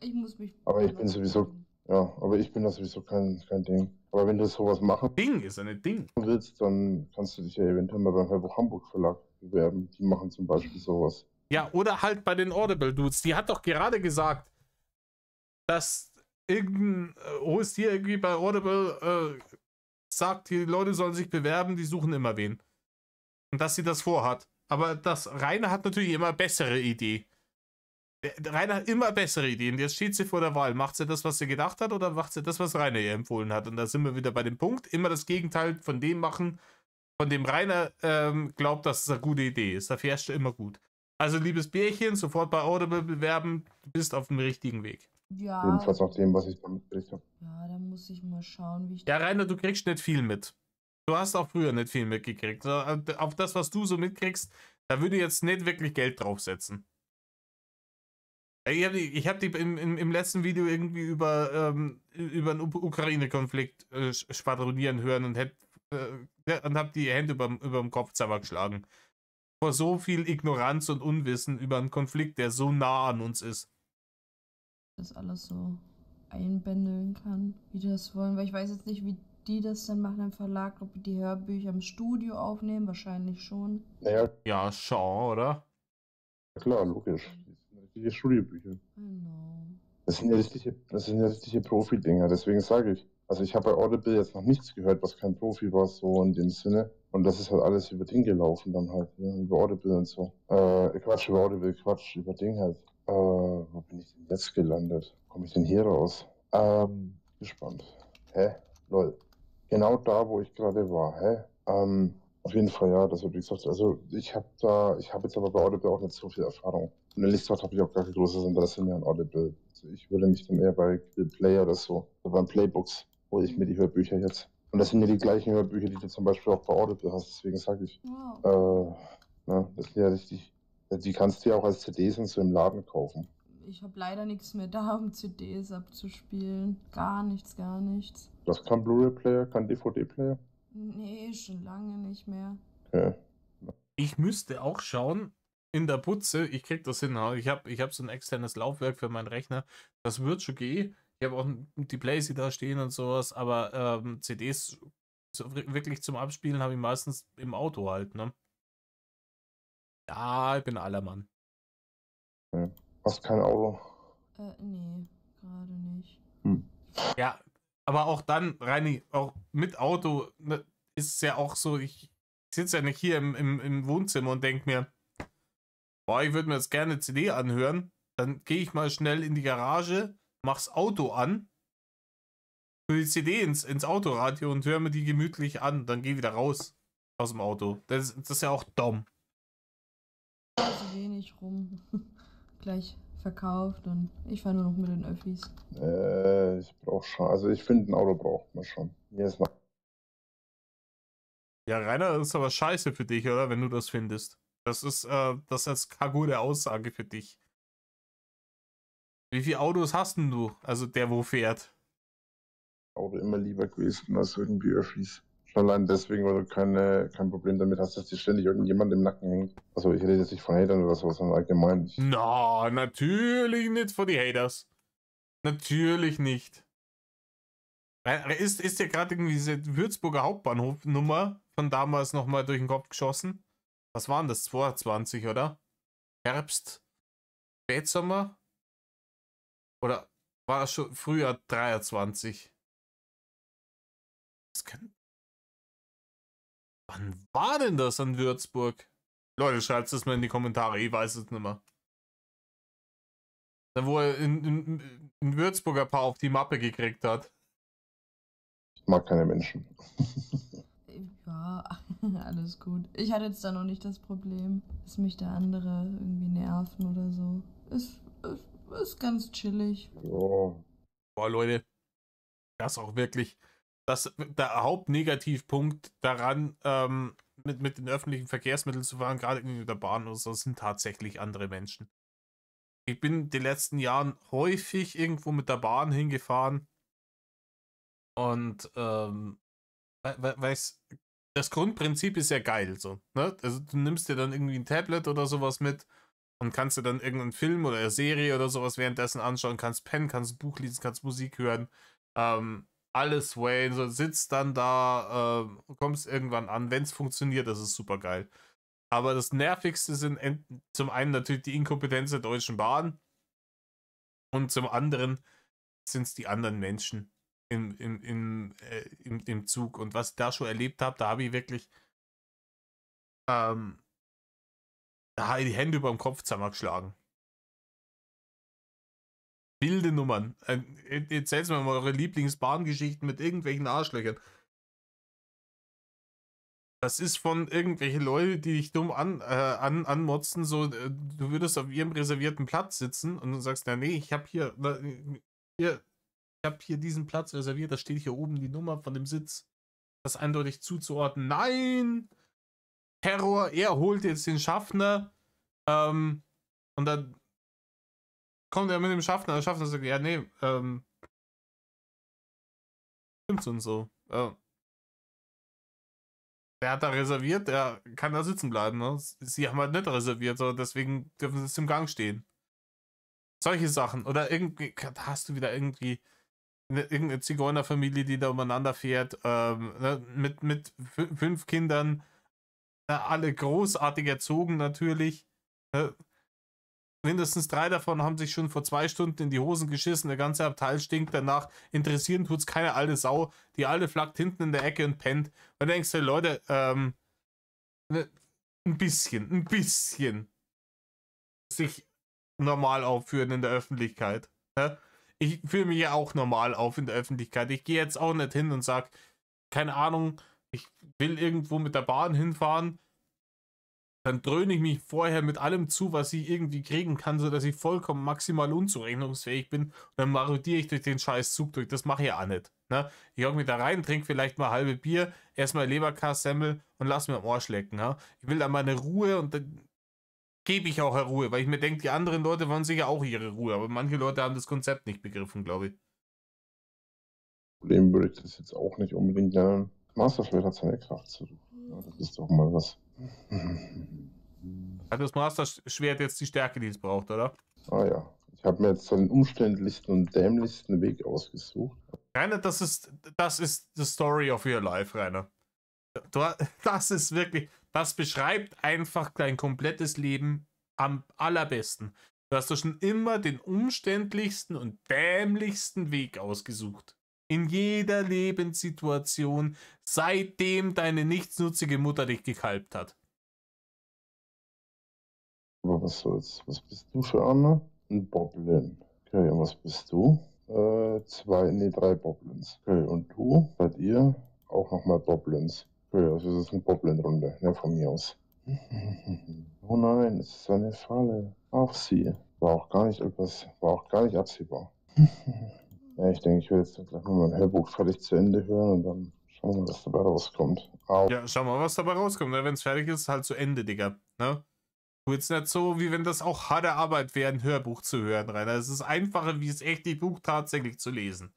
Ich muss mich. Aber ich bin sowieso, aber ich bin da sowieso kein Ding. Aber wenn du sowas machen Ding ist eine Ding. willst, dann kannst du dich ja eventuell mal beim Hörbuch Hamburg Verlag bewerben. Die machen zum Beispiel sowas. Ja, oder halt bei den Audible-Dudes. Die hat doch gerade gesagt, dass irgendein OST irgendwie bei Audible sagt, die Leute sollen sich bewerben, die suchen immer wen. Und dass sie das vorhat. Aber das Rainer hat natürlich immer bessere Idee. Rainer hat immer bessere Ideen. Jetzt steht sie vor der Wahl. Macht sie das, was sie gedacht hat, oder macht sie das, was Rainer ihr empfohlen hat? Und da sind wir wieder bei dem Punkt. Immer das Gegenteil von dem machen, von dem Rainer glaubt, dass es eine gute Idee ist. Da fährst du immer gut. Also, liebes Bärchen, sofort bei Audible bewerben. Du bist auf dem richtigen Weg. Ja. Jedenfalls nach dem, was ich da mitgekriegt habe. Ja, da muss ich mal schauen, wie ich. Ja, Rainer, du kriegst nicht viel mit. Du hast auch früher nicht viel mitgekriegt. Auf das, was du so mitkriegst, da würde ich jetzt nicht wirklich Geld draufsetzen. Ich hab die im letzten Video irgendwie über den Ukraine-Konflikt schwadronieren hören und hab die Hände überm Kopf geschlagen. Vor so viel Ignoranz und Unwissen über einen Konflikt, der so nah an uns ist. Das alles so einbändeln kann, wie die das wollen. Weil ich weiß jetzt nicht, wie die das dann machen im Verlag, ob die Hörbücher im Studio aufnehmen, wahrscheinlich schon. Naja, Ja, schon, oder? klar, logisch. Das sind richtige Studiobücher. Genau. Das sind ja richtige Profi-Dinger, deswegen sage ich. Also ich habe bei Audible jetzt noch nichts gehört, was kein Profi war, so in dem Sinne. Und das ist halt alles über Ding gelaufen dann halt, ne? Über Audible und so. Über Audible, über Ding halt. Wo bin ich denn jetzt gelandet? Komme ich denn hier raus? Gespannt. Hä? Lol. Genau da, wo ich gerade war, hä? Auf jeden Fall, ja, das habe ich gesagt. Also ich habe jetzt aber bei Audible auch nicht so viel Erfahrung. Und ehrlich gesagt habe ich auch gar kein großes Interesse mehr an Audible. Also ich würde mich dann eher bei Play oder so, oder beim Playbooks, hole ich mir die Hörbücher jetzt. Und das sind ja die gleichen Hörbücher, die du zum Beispiel auch bei Audible hast, deswegen sage ich. Wow. Das sind ja Ja, die kannst du ja auch als CDs und so im Laden kaufen. Ich habe leider nichts mehr da, um CDs abzuspielen. Gar nichts, gar nichts. Du hast keinen Blu-ray-Player, keinen DVD-Player? Nee, schon lange nicht mehr. Okay. Ich müsste auch schauen, in der Butze, ich krieg das hin, ich hab so ein externes Laufwerk für meinen Rechner, das wird schon gehen. Ich habe auch die Playsee da stehen und sowas, aber CDs so wirklich zum Abspielen habe ich meistens im Auto halt, ne? Ja, ich bin aller Mann. Ja. Hast kein Auto? Nee, gerade nicht. Ja, aber auch dann, Reini, auch mit Auto, ne, ist es ja auch so, ich sitze ja nicht hier im Wohnzimmer und denke mir, boah, ich würde mir jetzt gerne CD anhören. Dann gehe ich mal schnell in die Garage, mach's Auto an, tue die CD ins Autoradio und höre mir die gemütlich an. Dann gehe wieder raus aus dem Auto. Das ist ja auch dumm. So wenig rum. Gleich verkauft und ich fahre nur noch mit den Öffis. Ich brauche schon, also ich finde, ein Auto braucht man schon. Jedes Mal. Ja, Rainer, das ist aber scheiße für dich, oder? Wenn du das findest. Das ist keine gute Aussage für dich. Wie viele Autos hast denn du? Also der, wo fährt? Auto immer lieber gewesen als irgendwie Öffis. Schon allein deswegen, weil du kein Problem damit hast, dass dir ständig irgendjemand im Nacken hängt. Also ich rede jetzt nicht von Hatern oder sowas, sondern allgemein. Na, natürlich nicht von die Haters. Natürlich nicht. Ist dir gerade irgendwie diese Würzburger Hauptbahnhofnummer von damals nochmal durch den Kopf geschossen? Was waren das? 22, oder? Herbst? Spätsommer? Oder war das schon Frühjahr 23? Wann war denn das an Würzburg? Leute, schreibt es mal in die Kommentare, ich weiß es nicht mehr. Da wo er in Würzburger Paar auf die Mappe gekriegt hat. Ich mag keine Menschen. Ja, alles gut. Ich hatte jetzt da noch nicht das Problem, dass mich da andere irgendwie nerven oder so. Ist ganz chillig. Ja. Boah, Leute, das ist auch wirklich der Hauptnegativpunkt daran, mit den öffentlichen Verkehrsmitteln zu fahren, gerade in der Bahn oder so, sind tatsächlich andere Menschen. Ich bin die letzten Jahren häufig irgendwo mit der Bahn hingefahren und weiß, das Grundprinzip ist ja geil so, ne? Also du nimmst dir dann irgendwie ein Tablet oder sowas mit und kannst dir dann irgendeinen Film oder eine Serie oder sowas währenddessen anschauen, kannst pennen, kannst ein Buch lesen, kannst Musik hören, alles way, so sitzt dann da, kommst irgendwann an, wenn es funktioniert, das ist super geil. Aber das Nervigste sind zum einen natürlich die Inkompetenz der Deutschen Bahn und zum anderen sind es die anderen Menschen im Zug. Und was ich da schon erlebt habe, da habe ich wirklich da habe ich die Hände über dem Kopf zusammengeschlagen. Wilde Nummern. Erzählt mir mal eure Lieblingsbahngeschichten mit irgendwelchen Arschlöchern. Das ist von irgendwelchen Leuten, die dich dumm anmotzen, so, du würdest auf ihrem reservierten Platz sitzen und du sagst, ja, nee, ich habe hier diesen Platz reserviert, da steht hier oben die Nummer von dem Sitz. Das eindeutig zuzuordnen. Nein! Terror, er holt jetzt den Schaffner, und dann kommt er mit dem Schaffner, der Schaffner sagt, ja, nee, stimmt's und so. Ja. Der hat da reserviert, der kann da sitzen bleiben. Ne? Sie haben halt nicht reserviert, so deswegen dürfen sie jetzt im Gang stehen. Solche Sachen. Oder irgendwie, hast du wieder irgendwie irgendeine Zigeunerfamilie, die da umeinander fährt, ne? mit 5 Kindern, alle großartig erzogen natürlich. Mindestens 3 davon haben sich schon vor 2 Stunden in die Hosen geschissen, der ganze Abteil stinkt danach, interessieren tut's keine alte Sau, die alte flackt hinten in der Ecke und pennt. Und du denkst dir, Leute, ein bisschen sich normal aufführen in der Öffentlichkeit. Ne? Ich fühle mich ja auch normal auf in der Öffentlichkeit. Ich gehe jetzt auch nicht hin und sage, keine Ahnung, ich will irgendwo mit der Bahn hinfahren, dann dröhne ich mich vorher mit allem zu, was ich irgendwie kriegen kann, sodass ich vollkommen maximal unzurechnungsfähig bin. Und dann marodiere ich durch den scheiß Zug durch. Das mache ich ja auch nicht. Ne? Ich hocke mich da rein, trinke vielleicht mal halbe Bier, erstmal Leberkassemmel und lass mir am Ohr schlecken. Ja? Ich will da meine Ruhe und dann gebe ich auch Ruhe, weil ich mir denke, die anderen Leute wollen sicher auch ihre Ruhe, aber manche Leute haben das Konzept nicht begriffen, glaube ich. Problem würde ich das jetzt auch nicht unbedingt nennen. Masterschwert hat seine Kraft zurück. Ja, das ist doch mal was. Hat das Master-Schwert jetzt die Stärke, die es braucht, oder? Ah ja. Ich habe mir jetzt so den umständlichsten und dämlichsten Weg ausgesucht. Rainer, das ist the story of your life, Rainer. Das ist wirklich, das beschreibt einfach dein komplettes Leben am allerbesten. Du hast doch schon immer den umständlichsten und dämlichsten Weg ausgesucht. In jeder Lebenssituation, seitdem deine nichtsnutzige Mutter dich gekalbt hat. Aber was soll's? Was bist du für einer? Ein Boblin. Okay, und was bist du? 3 Boblins. Okay, und du? Seid ihr auch nochmal Boblins? Okay, also das ist eine Boblin-Runde, ne, von mir aus. Oh nein, es ist eine Falle. Auf sie. War auch gar nicht absehbar. Ja, ich denke, ich werde jetzt gleich mal mein Hörbuch fertig zu Ende hören und dann schauen wir mal, was dabei rauskommt. Au. Ja, schau mal, was dabei rauskommt. Wenn es fertig ist, halt zu Ende, Digga. Ne? Tu jetzt nicht so, wie wenn das auch harte Arbeit wäre, ein Hörbuch zu hören, Rainer. Es ist einfacher, wie es echte Buch tatsächlich zu lesen.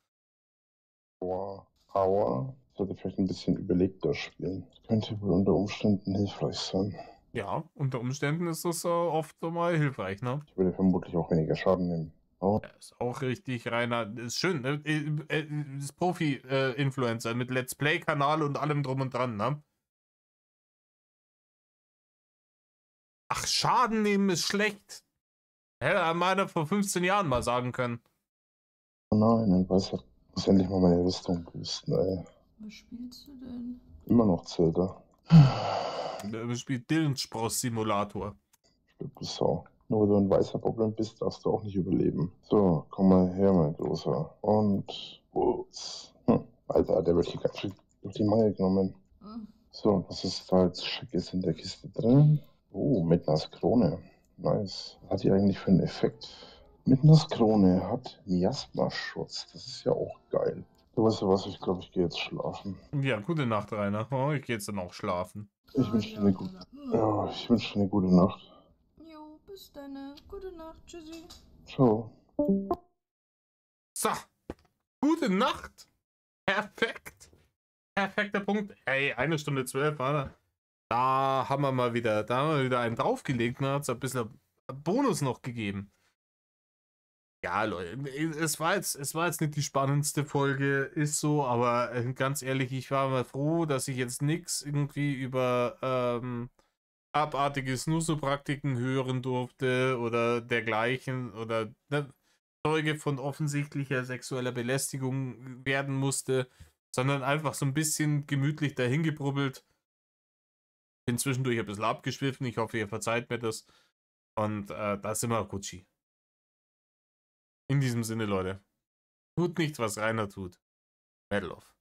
Aua. Sollte vielleicht ein bisschen überlegter spielen. Das könnte wohl unter Umständen hilfreich sein. Ja, unter Umständen ist das oft mal hilfreich, ne? Ich würde vermutlich auch weniger Schaden nehmen. Oh. Ja, ist auch richtig, Rainer. Ist schön, ne? Ist Profi-Influencer mit Let's Play-Kanal und allem drum und dran, ne? Ach, Schaden nehmen ist schlecht. Hätte meiner vor 15 Jahren mal sagen können. Oh nein, ein Weißer muss endlich mal meine Rüstung boosten, ey. Was spielst du denn? Immer noch Zelda. Spielt Dillenspross-Simulator. Du Sau. Nur weil du ein weißer Boblin bist, darfst du auch nicht überleben. So, komm mal her, mein Großer. Und ups. Alter, der wird hier ganz schön durch die Mangel genommen. So, was ist da jetzt Schickes in der Kiste drin? Oh, Midnas Krone. Nice. Was hat die eigentlich für einen Effekt? Midnas Krone hat Miasma-Schutz. Das ist ja auch geil. Du weißt ja was, ich glaube, ich gehe jetzt schlafen. Ja, gute Nacht, Rainer. Oh, ich gehe jetzt dann auch schlafen. Ich wünsche dir eine gute Nacht. Jo, bis dann. Gute Nacht. Tschüssi. Ciao. So, gute Nacht. Perfekt. Perfekter Punkt. Ey, 1:12, Alter. Da haben wir wieder einen draufgelegt, ne? Hat es ein bisschen Bonus noch gegeben. Ja, Leute, es war jetzt nicht die spannendste Folge, ist so, aber ganz ehrlich, ich war mal froh, dass ich jetzt nichts irgendwie über abartige Snoozo-Praktiken hören durfte oder dergleichen oder ne, Zeuge von offensichtlicher sexueller Belästigung werden musste, sondern einfach so ein bisschen gemütlich dahin gebrubbelt. Bin zwischendurch ein bisschen abgeschwiffen, ich hoffe, ihr verzeiht mir das. Und da sind wir Gucci. In diesem Sinne, Leute. Tut nichts, was Rainer tut. Medal of.